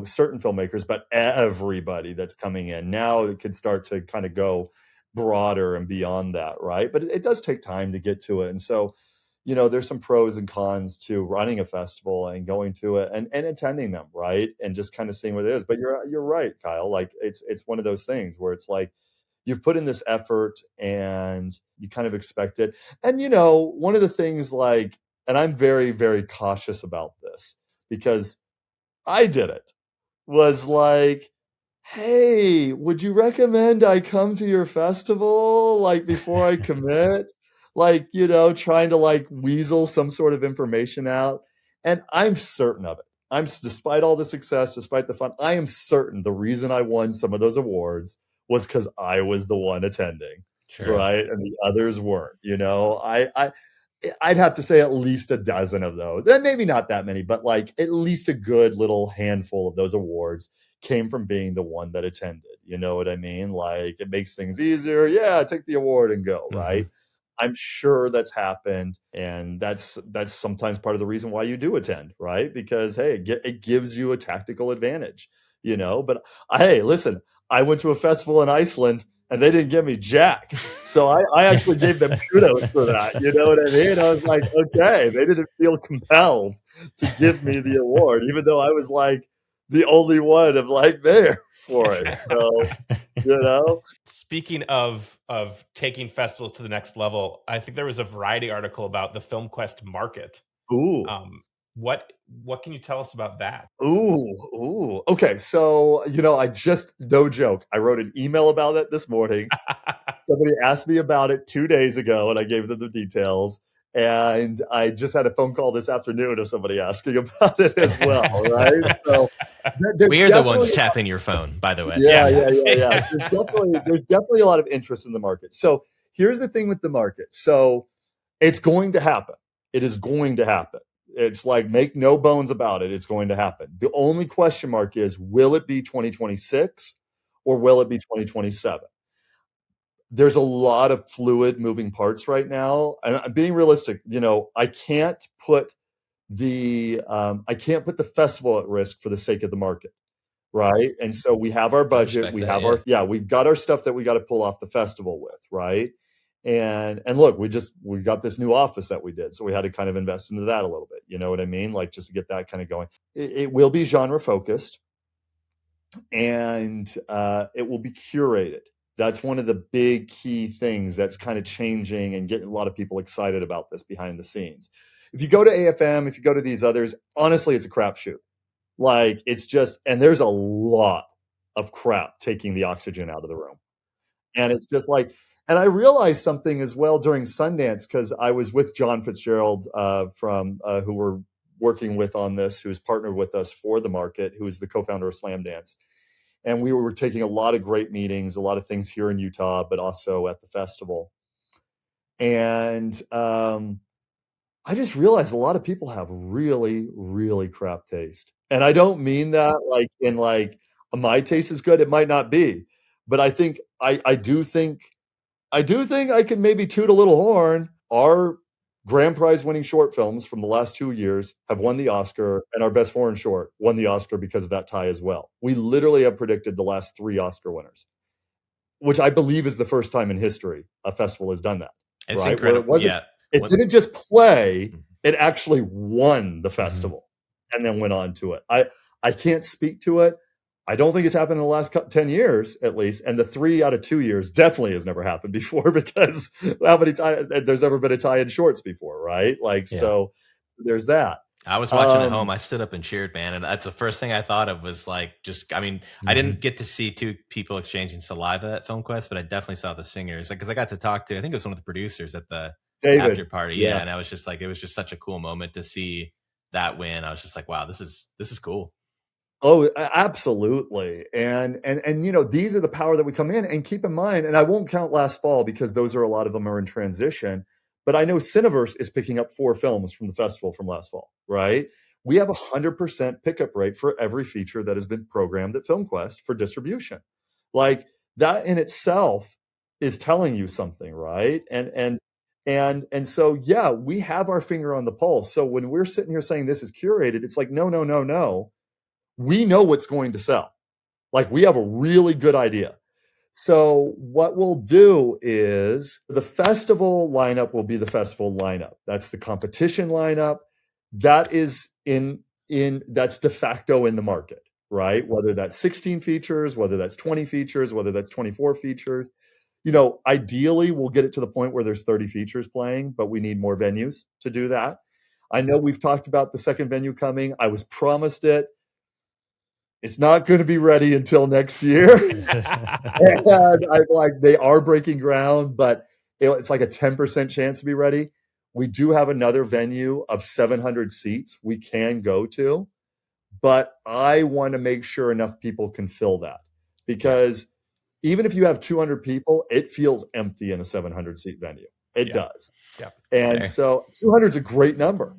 certain filmmakers, but everybody that's coming in. Now it can start to kind of go broader and beyond that, right? But it does take time to get to it. And so, there's some pros and cons to running a festival and going to it and attending them, right? And just kind of seeing what it is. But you're right, Kyle. Like, it's one of those things where it's like you've put in this effort and you kind of expect it. And one of the things, like, and I'm very, very cautious about this because I did it, was like, hey, would you recommend I come to your festival, like, before I commit? Like, trying to like weasel some sort of information out. And I'm certain of it. Despite all the success, despite the fun, I am certain the reason I won some of those awards was because I was the one attending, right? And the others weren't. I'd have to say at least a dozen of those, and maybe not that many, but like at least a good little handful of those awards came from being the one that attended. You know what I mean? Like, it makes things easier. Yeah, take the award and go, right? I'm sure that's happened, and that's sometimes part of the reason why you do attend, right? Because hey, it gives you a tactical advantage, But hey, listen, I went to a festival in Iceland, and they didn't give me jack, so I actually gave them kudos for that. You know what I mean? I was like, okay, they didn't feel compelled to give me the award, even though I was like the only one of like there for it. So. Speaking of taking festivals to the next level, I think there was a Variety article about the FilmQuest market. Ooh. What can you tell us about that? Ooh. Okay, so I just, no joke, I wrote an email about it this morning. Somebody asked me about it 2 days ago, and I gave them the details. And I just had a phone call this afternoon of somebody asking about it as well, right? So we're the ones tapping your phone, by the way. Yeah. There's definitely a lot of interest in the market. So here's the thing with the market. So it's going to happen. It is going to happen. It's like, make no bones about it. It's going to happen. The only question mark is, will it be 2026 or will it be 2027? There's a lot of fluid moving parts right now. And being realistic, I can't put the festival at risk for the sake of the market. Right. And so we have our budget. We've got our stuff that we got to pull off the festival with. Right. And look, we got this new office that we did. So we had to kind of invest into that a little bit. You know what I mean? Like, just to get that kind of going. It will be genre focused, and it will be curated. That's one of the big key things that's kind of changing and getting a lot of people excited about this behind the scenes. If you go to AFM, if you go to these others, honestly, it's a crapshoot. Like, it's just, and there's a lot of crap taking the oxygen out of the room. And it's just like, and I realized something as well during Sundance, because I was with John Fitzgerald from who we're working with on this, who's partnered with us for the market, who is the co-founder of Slamdance. And we were taking a lot of great meetings, a lot of things here in Utah, but also at the festival. And I just realized a lot of people have really, really crap taste. And I don't mean that like in like, my taste is good. It might not be, but I think I do think I can maybe toot a little horn. Our grand prize winning short films from the last 2 years have won the Oscar, and our best foreign short won the Oscar because of that tie as well. We literally have predicted the last 3 Oscar winners, which I believe is the first time in history a festival has done that. It's right? Incredible. It didn't just play, it actually won the festival and then went on to it. I can't speak to it. I don't think it's happened in the last 10 years, at least. And the 3 out of 2 years definitely has never happened before, because how many times there's ever been a tie in shorts before, right? So there's that. I was watching at home. I stood up and cheered, man. And that's the first thing I thought of was like, I didn't get to see 2 people exchanging saliva at FilmQuest, but I definitely saw the singers. Because I got to talk to, I think it was one of the producers at the after party. Yeah. And I was just like, it was just such a cool moment to see that win. I was just like, wow, this is cool. Oh, absolutely. And these are the power that we come in, and keep in mind, and I won't count last fall because those are, a lot of them are in transition, but I know Cineverse is picking up 4 films from the festival from last fall, right? We have 100% pickup rate for every feature that has been programmed at FilmQuest for distribution. Like, that in itself is telling you something, right? And so, yeah, we have our finger on the pulse. So when we're sitting here saying this is curated, it's like, no. We know what's going to sell. Like, we have a really good idea. So what we'll do is the festival lineup will be the festival lineup. That's the competition lineup. That is that's de facto in the market, right? Whether that's 16 features, whether that's 20 features, whether that's 24 features. Ideally we'll get it to the point where there's 30 features playing, but we need more venues to do that. I know we've talked about the second venue coming. I was promised it. It's not going to be ready until next year. And I'm like, they are breaking ground, but it's like a 10% chance to be ready. We do have another venue of 700 seats we can go to, but I want to make sure enough people can fill that, because even if you have 200 people, it feels empty in a 700 seat venue. It does. Yeah. And so 200 is a great number,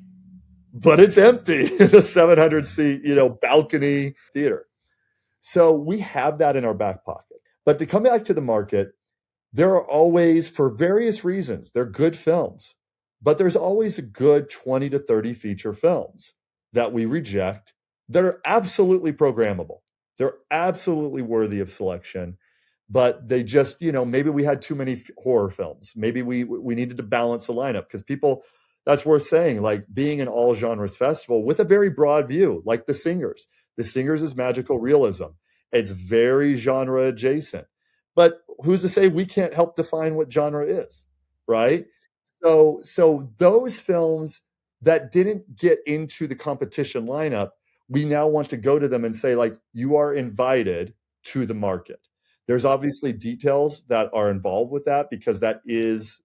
but it's empty in a 700 seat, balcony theater. So we have that in our back pocket. But to come back to the market, there are always, for various reasons, they're good films, but there's always a good 20 to 30 feature films that we reject that are absolutely programmable. They're absolutely worthy of selection, but they just, maybe we had too many horror films. Maybe we needed to balance the lineup, because people, that's worth saying, like being an all genres festival with a very broad view, like The Singers. The Singers is magical realism. It's very genre adjacent. But who's to say we can't help define what genre is, right? So those films that didn't get into the competition lineup, we now want to go to them and say, like, you are invited to the market. There's obviously details that are involved with that, because that is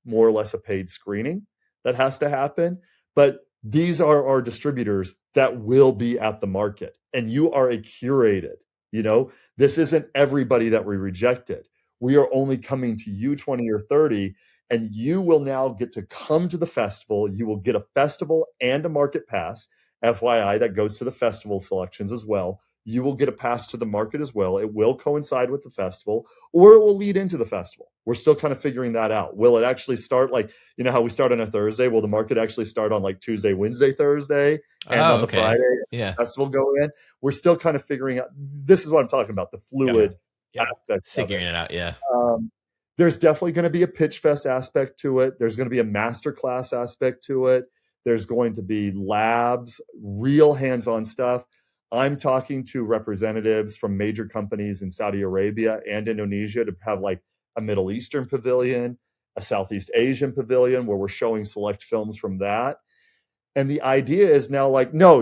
more or less a paid screening that has to happen. But these are our distributors that will be at the market, and you are a curated. This isn't everybody that we rejected. We are only coming to you 20 or 30, and you will now get to come to the festival. You will get a festival and a market pass, FYI, that goes to the festival selections as well. You will get a pass to the market as well. It will coincide with the festival, or it will lead into the festival. We're still kind of figuring that out. Will it actually start like, how we start on a Thursday? Will the market actually start on like Tuesday, Wednesday, Thursday, and on the Friday the festival go in? We're still kind of figuring out. This is what I'm talking about, the fluid aspect. Figuring it out, yeah. There's definitely going to be a pitch fest aspect to it. There's going to be a masterclass aspect to it. There's going to be labs, real hands-on stuff. I'm talking to representatives from major companies in Saudi Arabia and Indonesia to have like a Middle Eastern pavilion, a Southeast Asian pavilion, where we're showing select films from that. And the idea is now like, no.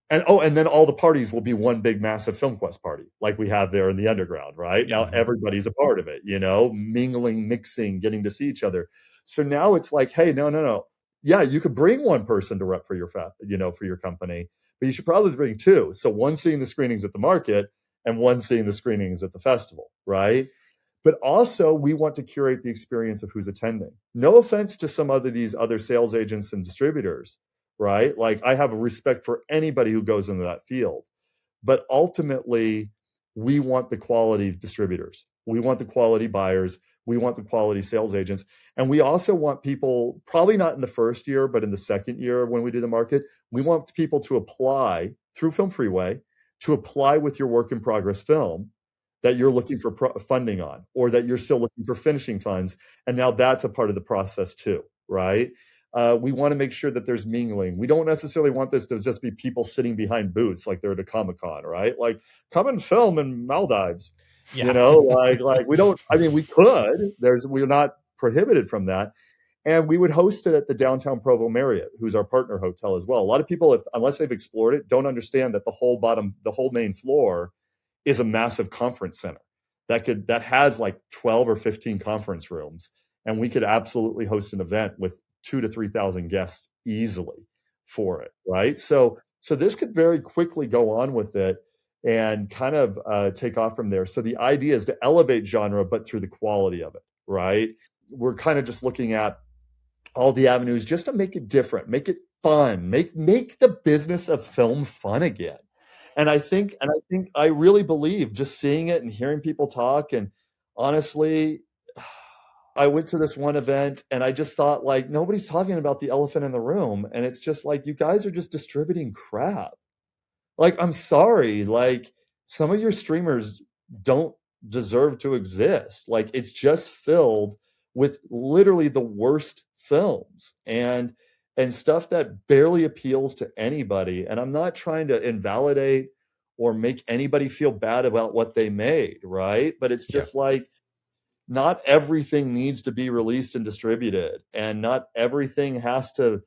And then all the parties will be one big massive FilmQuest party, like we have there in the underground, right? Now everybody's a part of it, mingling, mixing, getting to see each other. So now it's like, hey, no. Yeah, you could bring one person to rep for your for your company, but you should probably bring two. So one seeing the screenings at the market and one seeing the screenings at the festival, right? But also we want to curate the experience of who's attending. No offense to some of these other sales agents and distributors, right? Like, I have a respect for anybody who goes into that field, but ultimately we want the quality distributors. We want the quality buyers. We want the quality sales agents. And we also want people, probably not in the first year, but in the second year when we do the market, we want people to apply through Film Freeway, to apply with your work in progress film that you're looking for funding on, or that you're still looking for finishing funds. And now that's a part of the process too, right? We want to make sure that there's mingling. We don't necessarily want this to just be people sitting behind booths like they're at a Comic-Con, right? Like, come and film in Maldives. Like we don't, we could, we're not prohibited from that. And we would host it at the downtown Provo Marriott, who's our partner hotel as well. A lot of people, unless they've explored it, don't understand that the whole main floor is a massive conference center that has like 12 or 15 conference rooms. And we could absolutely host an event with 2,000 to 3,000 guests easily for it, right? So this could very quickly go on with it and kind of take off from there. So the idea is to elevate genre, but through the quality of it, right? We're kind of just looking at all the avenues just to make it different, make it fun, make the business of film fun again. And I really believe, just seeing it and hearing people talk, and honestly, I went to this one event and I just thought, like, nobody's talking about the elephant in the room. And it's just like, you guys are just distributing crap. Like, I'm sorry, like, some of your streamers don't deserve to exist. Like, it's just filled with literally the worst films and stuff that barely appeals to anybody. And I'm not trying to invalidate or make anybody feel bad about what they made, right? But it's just like, not everything needs to be released and distributed, and not everything has to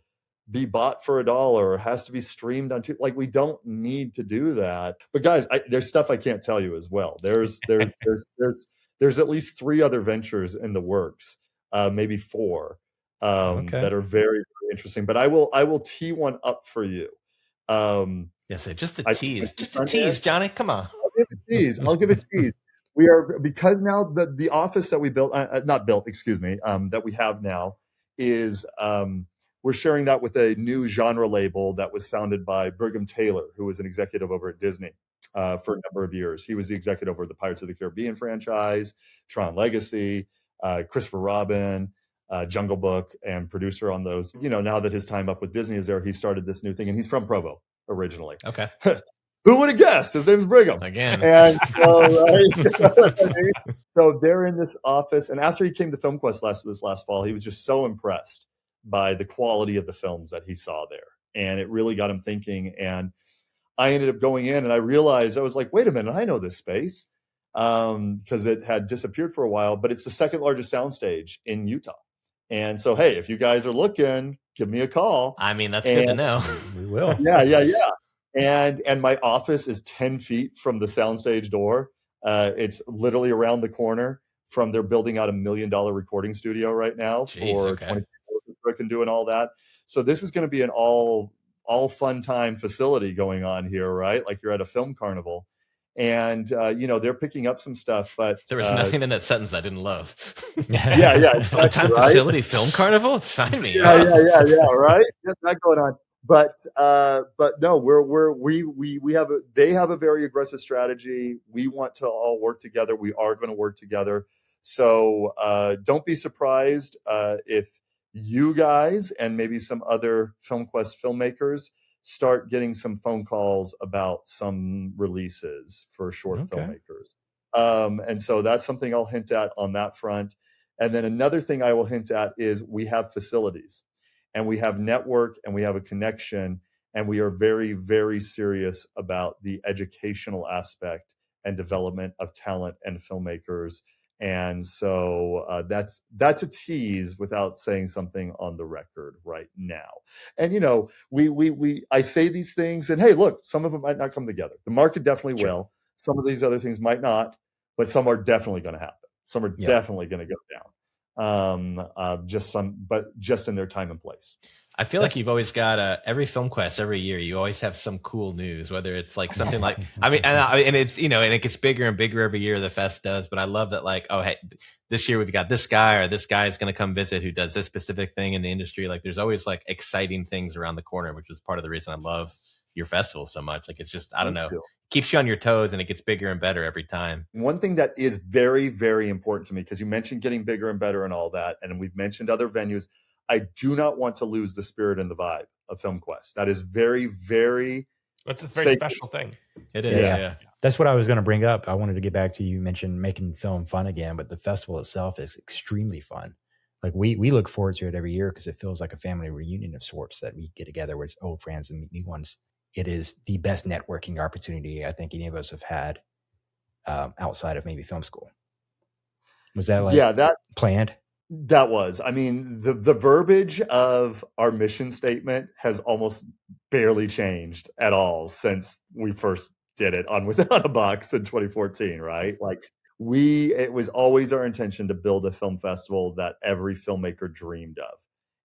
be bought for $1 or has to be streamed on like, we don't need to do that. But guys, there's stuff I can't tell you as well. There's at least 3 other ventures in the works, maybe 4, that are very, very interesting. But I will tee one up for you. Yes, just a tease, Johnny. Come on. I'll give a tease. We are, because now the office that we built, that we have now is, we're sharing that with a new genre label that was founded by Brigham Taylor, who was an executive over at Disney for a number of years. He was the executive over the Pirates of the Caribbean franchise, Tron Legacy, Christopher Robin, Jungle Book, and producer on those. Now that his time up with Disney is there, he started this new thing, and he's from Provo originally. Okay. Who would have guessed? His name's Brigham. Again. And so, right? So they're in this office. And after he came to FilmQuest this last fall, he was just so impressed by the quality of the films that he saw there. And it really got him thinking. And I ended up going in, and I realized, I was like, wait a minute, I know this space. Because it had disappeared for a while, but it's the second largest soundstage in Utah. And so, hey, if you guys are looking, give me a call. I mean, that's good to know. We will. Yeah. And my office is 10 feet from the soundstage door. It's literally around the corner from, they're building out $1 million recording studio right now for 20 and doing all that. So this is going to be an all fun time facility going on here, right? Like you're at a film carnival. And, they're picking up some stuff, but there was nothing in that sentence I didn't love. Yeah. Exactly, time right? Facility, film carnival, sign me. Yeah, right. Get that going on. But no, they have a very aggressive strategy. We want to all work together. We are going to work together. So don't be surprised if you guys and maybe some other FilmQuest filmmakers start getting some phone calls about some releases for short filmmakers. And so that's something I'll hint at on that front. And then another thing I will hint at is we have facilities, and we have network, and we have a connection, and we are very, very serious about the educational aspect and development of talent and filmmakers. And so that's a tease without saying something on the record right now. And I say these things, and hey, look, some of them might not come together. The market definitely will. Some of these other things might not, but some are definitely going to happen. Some are definitely going to go down. Just in their time and place. I feel like you've always got every FilmQuest every year. You always have some cool news, whether it's like something like, and it's, and it gets bigger and bigger every year, the fest does. But I love that, like, oh, hey, this year we've got this guy, or this guy is going to come visit who does this specific thing in the industry. Like, there's always like exciting things around the corner, which is part of the reason I love your festival so much. Like, it's just, I don't know, keeps you on your toes, and it gets bigger and better every time. One thing that is very, very important to me, because you mentioned getting bigger and better and all that, and we've mentioned other venues, I do not want to lose the spirit and the vibe of FilmQuest. That is very, very... It's a very special thing. It is, yeah. That's what I was going to bring up. I wanted to get back to, you mentioned making film fun again, but the festival itself is extremely fun. Like, we look forward to it every year because it feels like a family reunion of sorts, that we get together with old friends and meet new ones. It is the best networking opportunity I think any of us have had outside of maybe film school. Was that planned? That was. I mean, the verbiage of our mission statement has almost barely changed at all since we first did it on Without a Box in 2014, right? Like, it was always our intention to build a film festival that every filmmaker dreamed of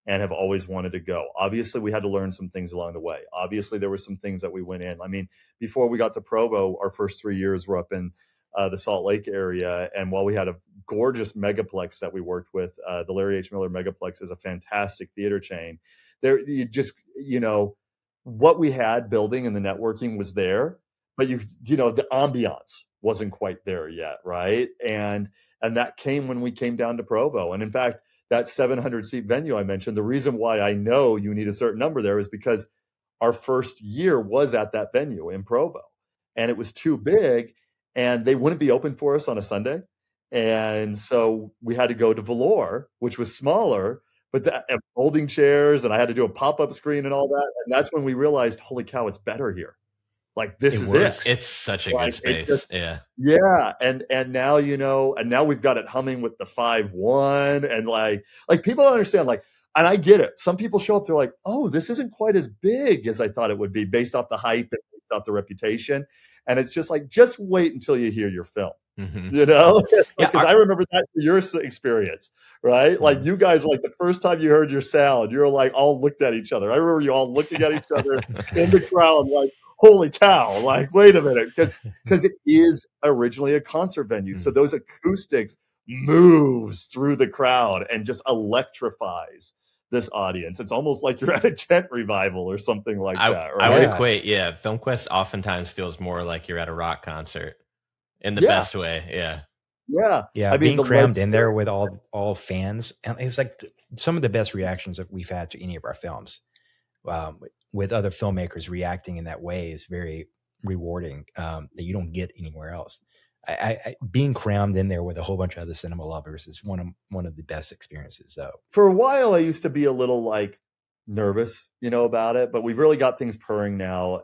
and have always wanted to go. Obviously, we had to learn some things along the way. Obviously, there were some things that we went in. I mean, before we got to Provo, our first 3 years were up in the Salt Lake area. And while we had a gorgeous megaplex that we worked with, the Larry H. Miller Megaplex is a fantastic theater chain. There, what we had building and the networking was there, but the ambiance wasn't quite there yet, right? And that came when we came down to Provo. And in fact, that 700-seat venue I mentioned, the reason why I know you need a certain number there is because our first year was at that venue in Provo, and it was too big, and they wouldn't be open for us on a Sunday. And so we had to go to Velour, which was smaller, but and folding chairs, and I had to do a pop-up screen and all that. And that's when we realized, holy cow, it's better here. Like, this is it. It's such a good space. Yeah. And now, and now we've got it humming with the 5.1, and like people don't understand, like, and I get it. Some people show up, they're like, oh, this isn't quite as big as I thought it would be based off the hype and based off the reputation. And it's just like, just wait until you hear your film. You know, Yeah, because I remember that for your experience, right? Like you guys, like the first time you heard your sound, you were like all looked at each other. I remember you all looking at each other in the crowd, like, holy cow, like, wait a minute, because it is originally a concert venue. So those acoustics moves through the crowd and just electrifies this audience. It's almost like you're at a tent revival or something like that. Right? I would equate, FilmQuest oftentimes feels more like you're at a rock concert in the best way. Yeah. I mean, being crammed in there with all fans, and it's like some of the best reactions that we've had to any of our films. With other filmmakers reacting in that way is very rewarding, that you don't get anywhere else. I being crammed in there with a whole bunch of other cinema lovers is one of the best experiences, though. For a while, I used to be a little like nervous, about it, but we've really got things purring now.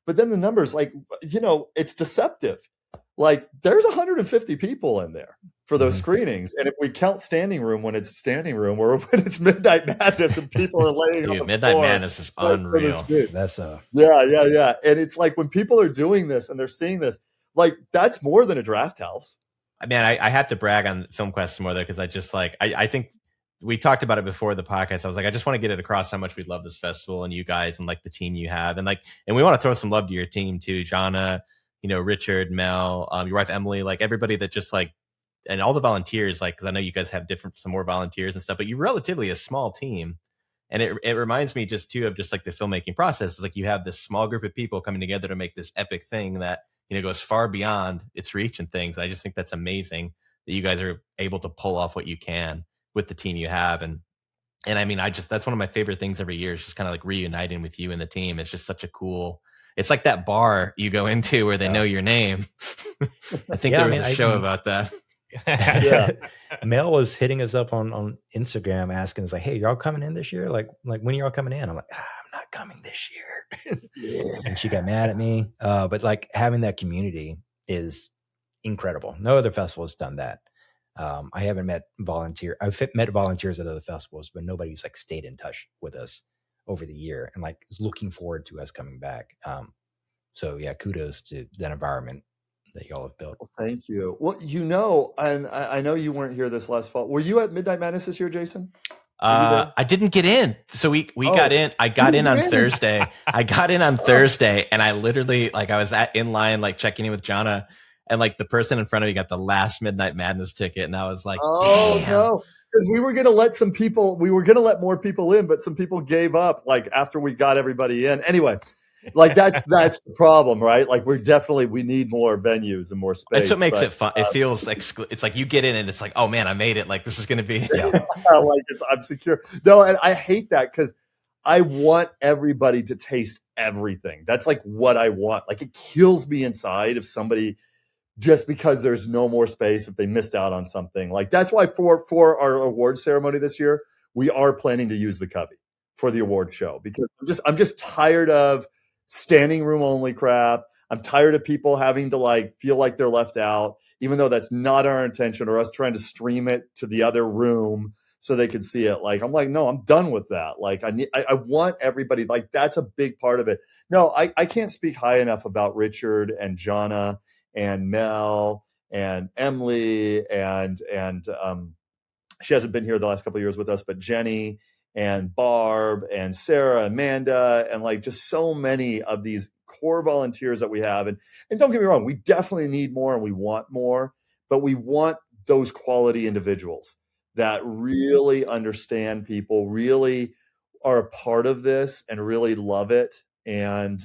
But then the numbers, like, it's deceptive. Like there's 150 people in there for those screenings. And if we count standing room when it's standing room or when it's Midnight Madness and people are laying on the Midnight floor, Madness is unreal. That's yeah. And it's like when people are doing this and they're seeing this, like that's more than a draft house. I mean, I have to brag on FilmQuest more though, because I just like I think we talked about it before the podcast. I was like, I just want to get it across how much we love this festival and you guys and like the team you have, and we want to throw some love to your team too, Jana, Richard, Mel, your wife Emily, like everybody that just like, and all the volunteers, like, because I know you guys have some more volunteers and stuff, but you're relatively a small team. And it reminds me just too of just like the filmmaking process. It's like you have this small group of people coming together to make this epic thing that, goes far beyond its reach and things. I just think that's amazing that you guys are able to pull off what you can with the team you have. And I mean, that's one of my favorite things every year is just kind of like reuniting with you and the team. It's just such a cool, it's like that bar you go into where they know your name. I think there was a show about that. Mel was hitting us up on Instagram asking us like, hey, y'all coming in this year? Like when y'all coming in? I'm like, I'm not coming this year. And she got mad at me. But like having that community is incredible. No other festival has done that. I haven't met I've met volunteers at other festivals, but nobody's like stayed in touch with us over the year and like is looking forward to us coming back. So yeah, kudos to that environment that y'all have built. Well, thank you. Well, and I know you weren't here this last fall. Were you at Midnight Madness this year, Jason? I didn't get in. So we got in. I got in on Thursday. I got in on Thursday, and I literally I was in line checking in with Jana, and the person in front of me got the last Midnight Madness ticket, and I was like, damn. No. Because we were going to let more people in, but some people gave up after we got everybody in. Anyway, that's the problem, right? We need more venues and more space. That's what makes it fun. It feels it's like you get in and it's like, oh man, I made it. This is going to be I'm secure. No, and I hate that because I want everybody to taste everything. That's what I want. It kills me inside if somebody, just because there's no more space, if they missed out on something. That's why for our award ceremony this year, we are planning to use the Covey for the award show, because I'm just tired of standing room only crap. I'm tired of people having to feel like they're left out, even though that's not our intention, or us trying to stream it to the other room so they can see it. No, I'm done with that. I want everybody, that's a big part of it. No, I can't speak high enough about Richard and Jana and Mel and Emily and she hasn't been here the last couple of years with us, but Jenny and Barb and Sarah, Amanda, and just so many of these core volunteers that we have. And don't get me wrong, we definitely need more and we want more, but we want those quality individuals that really understand people, really are a part of this and really love it. And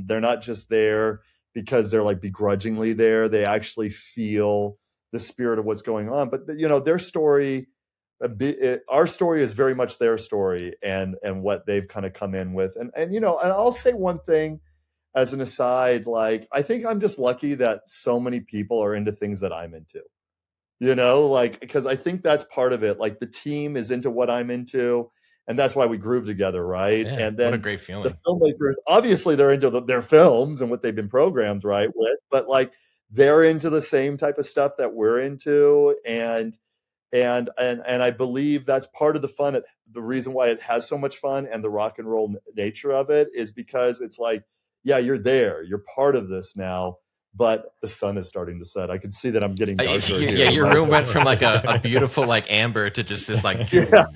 they're not just there because they're begrudgingly there. They actually feel the spirit of what's going on. But their story, our story is very much their story and what they've kind of come in with. And I'll say one thing as an aside, I think I'm just lucky that so many people are into things that I'm into, because I think that's part of it. The team is into what I'm into, and that's why we groove together, right? Yeah, and then what a great feeling. The filmmakers, obviously they're into their films and what they've been programmed, right, with, but they're into the same type of stuff that we're into. And I believe that's part of the fun. The reason why it has so much fun and the rock and roll nature of it is because it's yeah, you're there, you're part of this now. but the sun is starting to set. I can see that I'm getting darker here. Yeah, your room went from like a beautiful like amber to just this like yeah.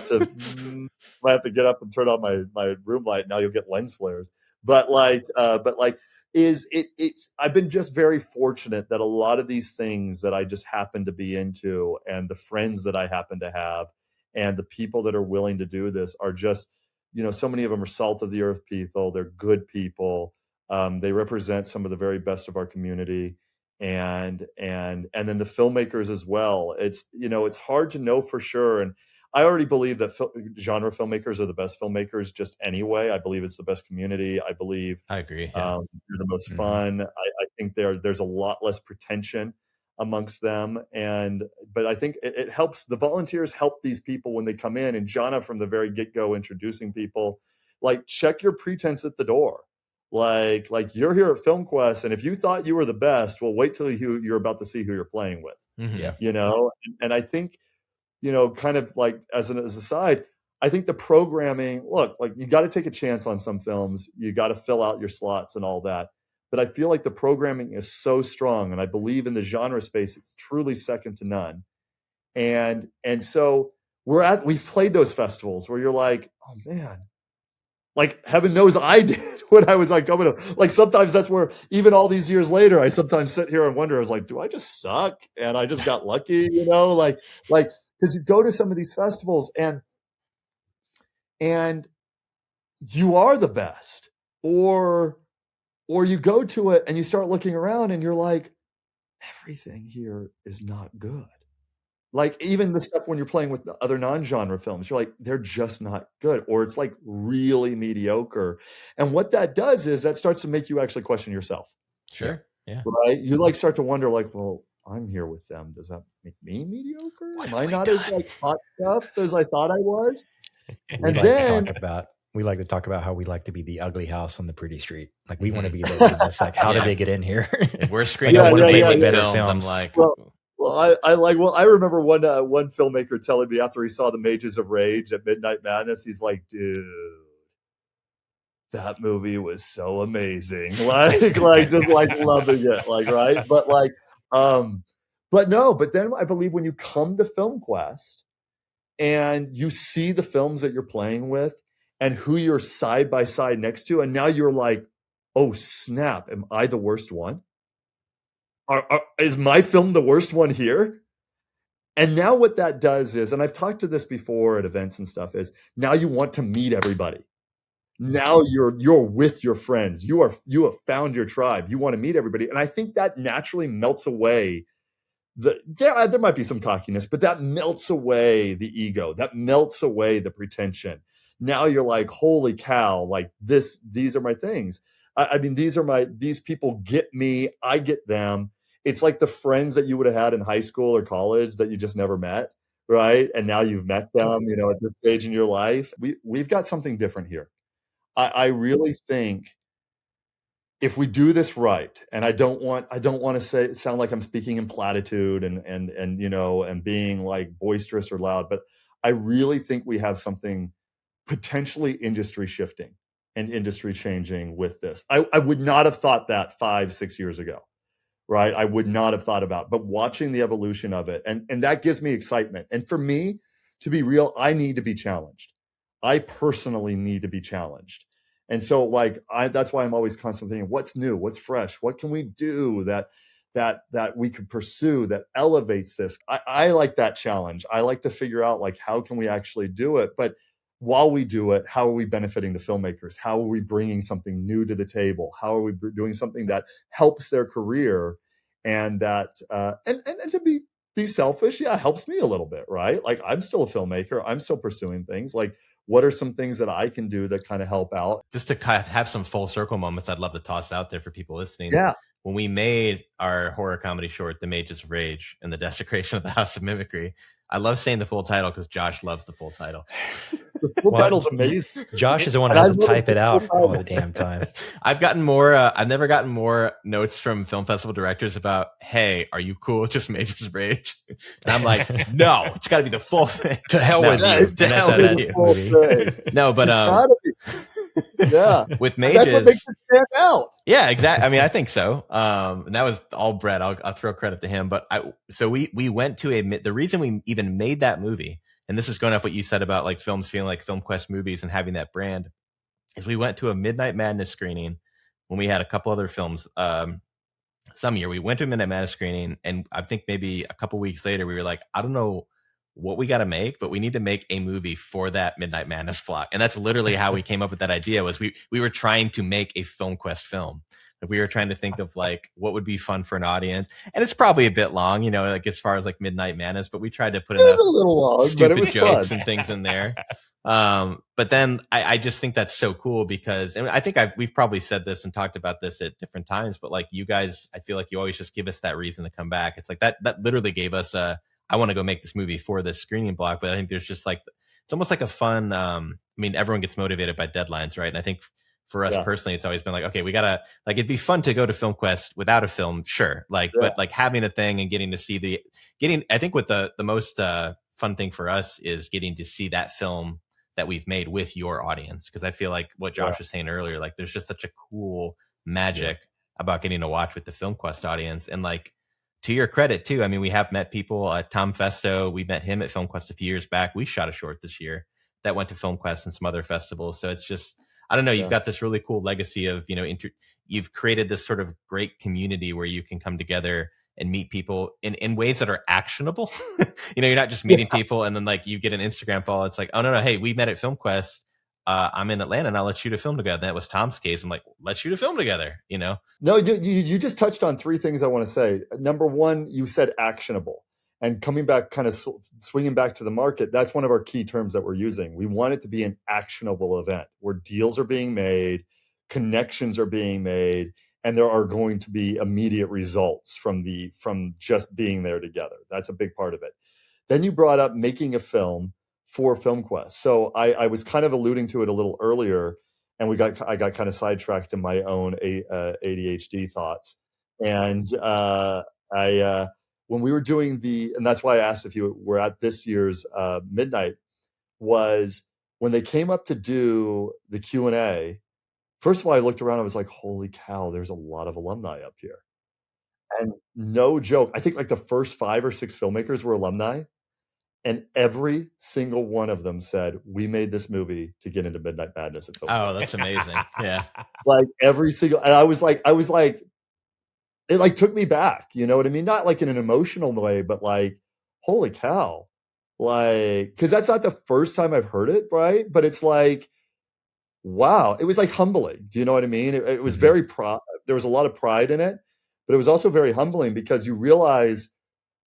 To I have to get up and turn on my room light. Now you'll get lens flares. But it's I've been just very fortunate that a lot of these things that I just happen to be into, and the friends that I happen to have, and the people that are willing to do this are just, so many of them are salt of the earth people. They're good people. They represent some of the very best of our community, and then the filmmakers as well. It's it's hard to know for sure, and I already believe that genre filmmakers are the best filmmakers just anyway. I believe it's the best community. I agree. Yeah. They're the most fun. I think there's a lot less pretension amongst them, but I think it helps. The volunteers help these people when they come in, and Jana from the very get-go introducing people, like, check your pretense at the door. Like you're here at FilmQuest, and if you thought you were the best, well, wait till you're about to see who you're playing with. Yeah. And I think, kind of like as an aside, I think the programming, look, like, you got to take a chance on some films. You got to fill out your slots and all that. But I feel like the programming is so strong, and I believe in the genre space, it's truly second to none. And so we've played those festivals where you're like, oh man, like, heaven knows I did when I was like coming up. Like, sometimes that's where, even all these years later, I sometimes sit here and wonder, I was like, do I just suck? And I just got lucky, like, because you go to some of these festivals and you are the best, or you go to it and you start looking around and you're like, everything here is not good. Like, even the stuff when you're playing with the other non-genre films, you're like, they're just not good, or it's like really mediocre. And what that does is that starts to make you actually question yourself. Sure. Yeah. Right. You like start to wonder, like, well, I'm here with them. Does that make me mediocre? Am I not as like hot stuff as I thought I was? We like to talk about how we like to be the ugly house on the pretty street. Like, we want to be those people. It's like, how did they get in here? If we're screening amazing films, I'm like, well, I remember one filmmaker telling me after he saw The Mages of Rage at Midnight Madness, he's like, dude, that movie was so amazing. Like just like loving it. Like, right. But then I believe when you come to FilmQuest and you see the films that you're playing with and who you're side by side next to, and now you're like, oh snap, am I the worst one? Is my film the worst one here? And now what that does is, and I've talked to this before at events and stuff, is now you want to meet everybody. Now you're with your friends. You have found your tribe. You want to meet everybody. And I think that naturally melts away there might be some cockiness, but that melts away the ego. That melts away the pretension. Now you're like, holy cow, like these are my things. I mean, these people get me, I get them. It's like the friends that you would have had in high school or college that you just never met, right? And now you've met them, at this stage in your life. We've got something different here. I really think if we do this right, and I don't want to sound like I'm speaking in platitude and being like boisterous or loud, but I really think we have something potentially industry shifting and industry changing with this. I would not have thought that 5-6 years ago, right? I would not have thought about, but watching the evolution of it, and that gives me excitement. And for me, to be real, I need to be challenged. I personally need to be challenged. And so that's why I'm always constantly thinking, what's new, what's fresh, what can we do that we could pursue that elevates this? I like that challenge. I like to figure out how can we actually do it? But while we do it, how are we benefiting the filmmakers? How are we bringing something new to the table? How are we doing something that helps their career and that and to be selfish, helps me a little bit, right? Like, I'm still a filmmaker. I'm still pursuing things. Like, what are some things that I can do that kind of help out? Just to kind of have some full circle moments, I'd love to toss out there for people listening. Yeah. When we made our horror comedy short, The Mages of Rage and the Desecration of the House of Mimicry, I love saying the full title because Josh loves the full title. The full title's amazing. Josh is the one who has to type it out all the damn time. I've never gotten more notes from film festival directors about, hey, are you cool with just Mages of Rage? And I'm like, no, it's got to be the full thing. To hell with you. To hell with you. No, but Yeah. With That's what Mages, makes it stand out. yeah, exactly. I mean, I think so. And that was all Brett. I'll throw credit to him. But so we went to the reason we even made that movie, and this is going off what you said about like films feeling like FilmQuest movies and having that brand, is we went to a Midnight Madness screening when we had a couple other films. Some year we went to a Midnight Madness screening, and I think maybe a couple weeks later we were like, I don't know what we got to make, but we need to make a movie for that Midnight Madness flock. And that's literally how we came up with that idea. Was we were trying to make a FilmQuest film. Like we were trying to think of like what would be fun for an audience, and it's probably a bit long, you know, like as far as like Midnight Madness, but we tried to put enough a little long, stupid jokes and things in there. But then I just think that's so cool because, and I think we've probably said this and talked about this at different times, but like you guys, I feel like you always just give us that reason to come back. It's like that literally gave us I want to go make this movie for this screening block. But I think there's just like, it's almost like a fun, I mean, everyone gets motivated by deadlines, right? And I think for us personally, it's always been like, okay, we gotta, like, it'd be fun to go to FilmQuest without a film, sure. Like, but like having a thing and getting to see I think what the most fun thing for us is getting to see that film that we've made with your audience. Cause I feel like what Josh was saying earlier, like there's just such a cool magic about getting to watch with the FilmQuest audience. And like, to your credit too, I mean, we have met people, Tom Festo, we met him at FilmQuest a few years back. We shot a short this year that went to FilmQuest and some other festivals. So it's just, I don't know, you've got this really cool legacy of, you know, you've created this sort of great community where you can come together and meet people in ways that are actionable. You know, you're not just meeting people and then like you get an Instagram follow. It's like, oh no, hey, we met at FilmQuest. I'm in Atlanta and I'll let's shoot a film together. That was Tom's case. I'm like, let's shoot a film together, you know? No, you just touched on three things I want to say. Number one, you said actionable. And coming back, kind of swinging back to the market, that's one of our key terms that we're using. We want it to be an actionable event where deals are being made, connections are being made, and there are going to be immediate results from just being there together. That's a big part of it. Then you brought up making a film for FilmQuest. So I was kind of alluding to it a little earlier, and I got kind of sidetracked in my own ADHD thoughts. And when we were doing and that's why I asked if you were at this year's Midnight, was when they came up to do the Q&A. First of all, I looked around, I was like, holy cow, there's a lot of alumni up here. And no joke, I think like the first 5 or 6 filmmakers were alumni. And every single one of them said, we made this movie to get into Midnight Madness at FilmQuest. Oh, that's amazing. Yeah. Like every single, and I was like, it like took me back, you know what I mean? Not like in an emotional way, but like, holy cow. Like, cause that's not the first time I've heard it, right? But it's like, wow, it was like humbling. Do you know what I mean? It was very there was a lot of pride in it, but it was also very humbling because you realize,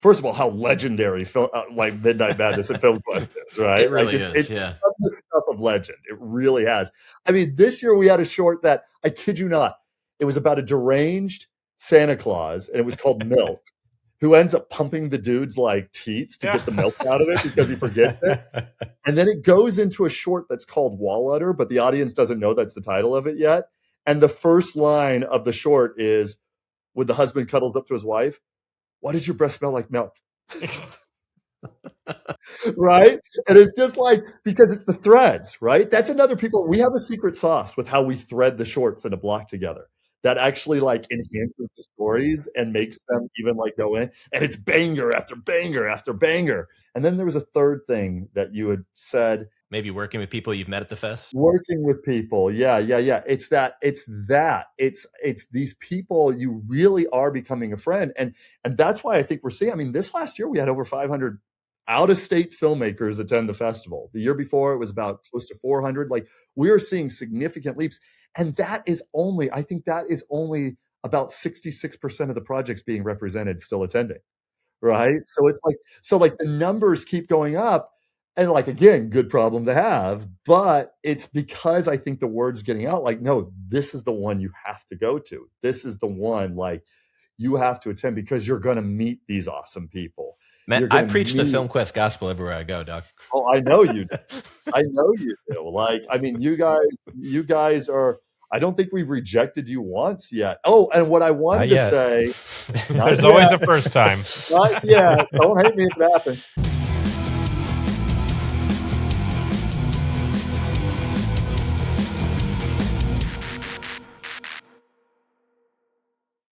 first of all, how legendary like Midnight Madness at FilmQuest is, right? It really like is, it's the stuff of legend. It really has. I mean, this year we had a short that, I kid you not, it was about a deranged Santa Claus, and it was called Milk, who ends up pumping the dude's like teats to get the milk out of it because he forgets it. And then it goes into a short that's called Wall Udder, but the audience doesn't know that's the title of it yet. And the first line of the short is, when the husband cuddles up to his wife, why does your breath smell like milk? Right? And it's just like, because it's the threads, right? That's another we have a secret sauce with how we thread the shorts in a block together that actually like enhances the stories and makes them even like go in. And it's banger after banger after banger. And then there was a third thing that you had said. Maybe working with people you've met at the fest. Working with people. Yeah. It's these people, you really are becoming a friend. And that's why I think we're seeing, I mean, this last year we had over 500 out-of-state filmmakers attend the festival. The year before it was about close to 400. Like, we are seeing significant leaps. And I think that is only about 66% of the projects being represented still attending. Right. So it's like, the numbers keep going up. And like, again, good problem to have, but it's because I think the word's getting out, like, no, this is the one you have to go to. This is the one, like, you have to attend because you're going to meet these awesome people. Man, I preach the FilmQuest gospel everywhere I go, Doc. Oh, I know you do. I know you do. Like, I mean, you guys are, I don't think we've rejected you once yet. Oh, and what I wanted to say. There's always a first time. Not yet. Don't hate me if it happens.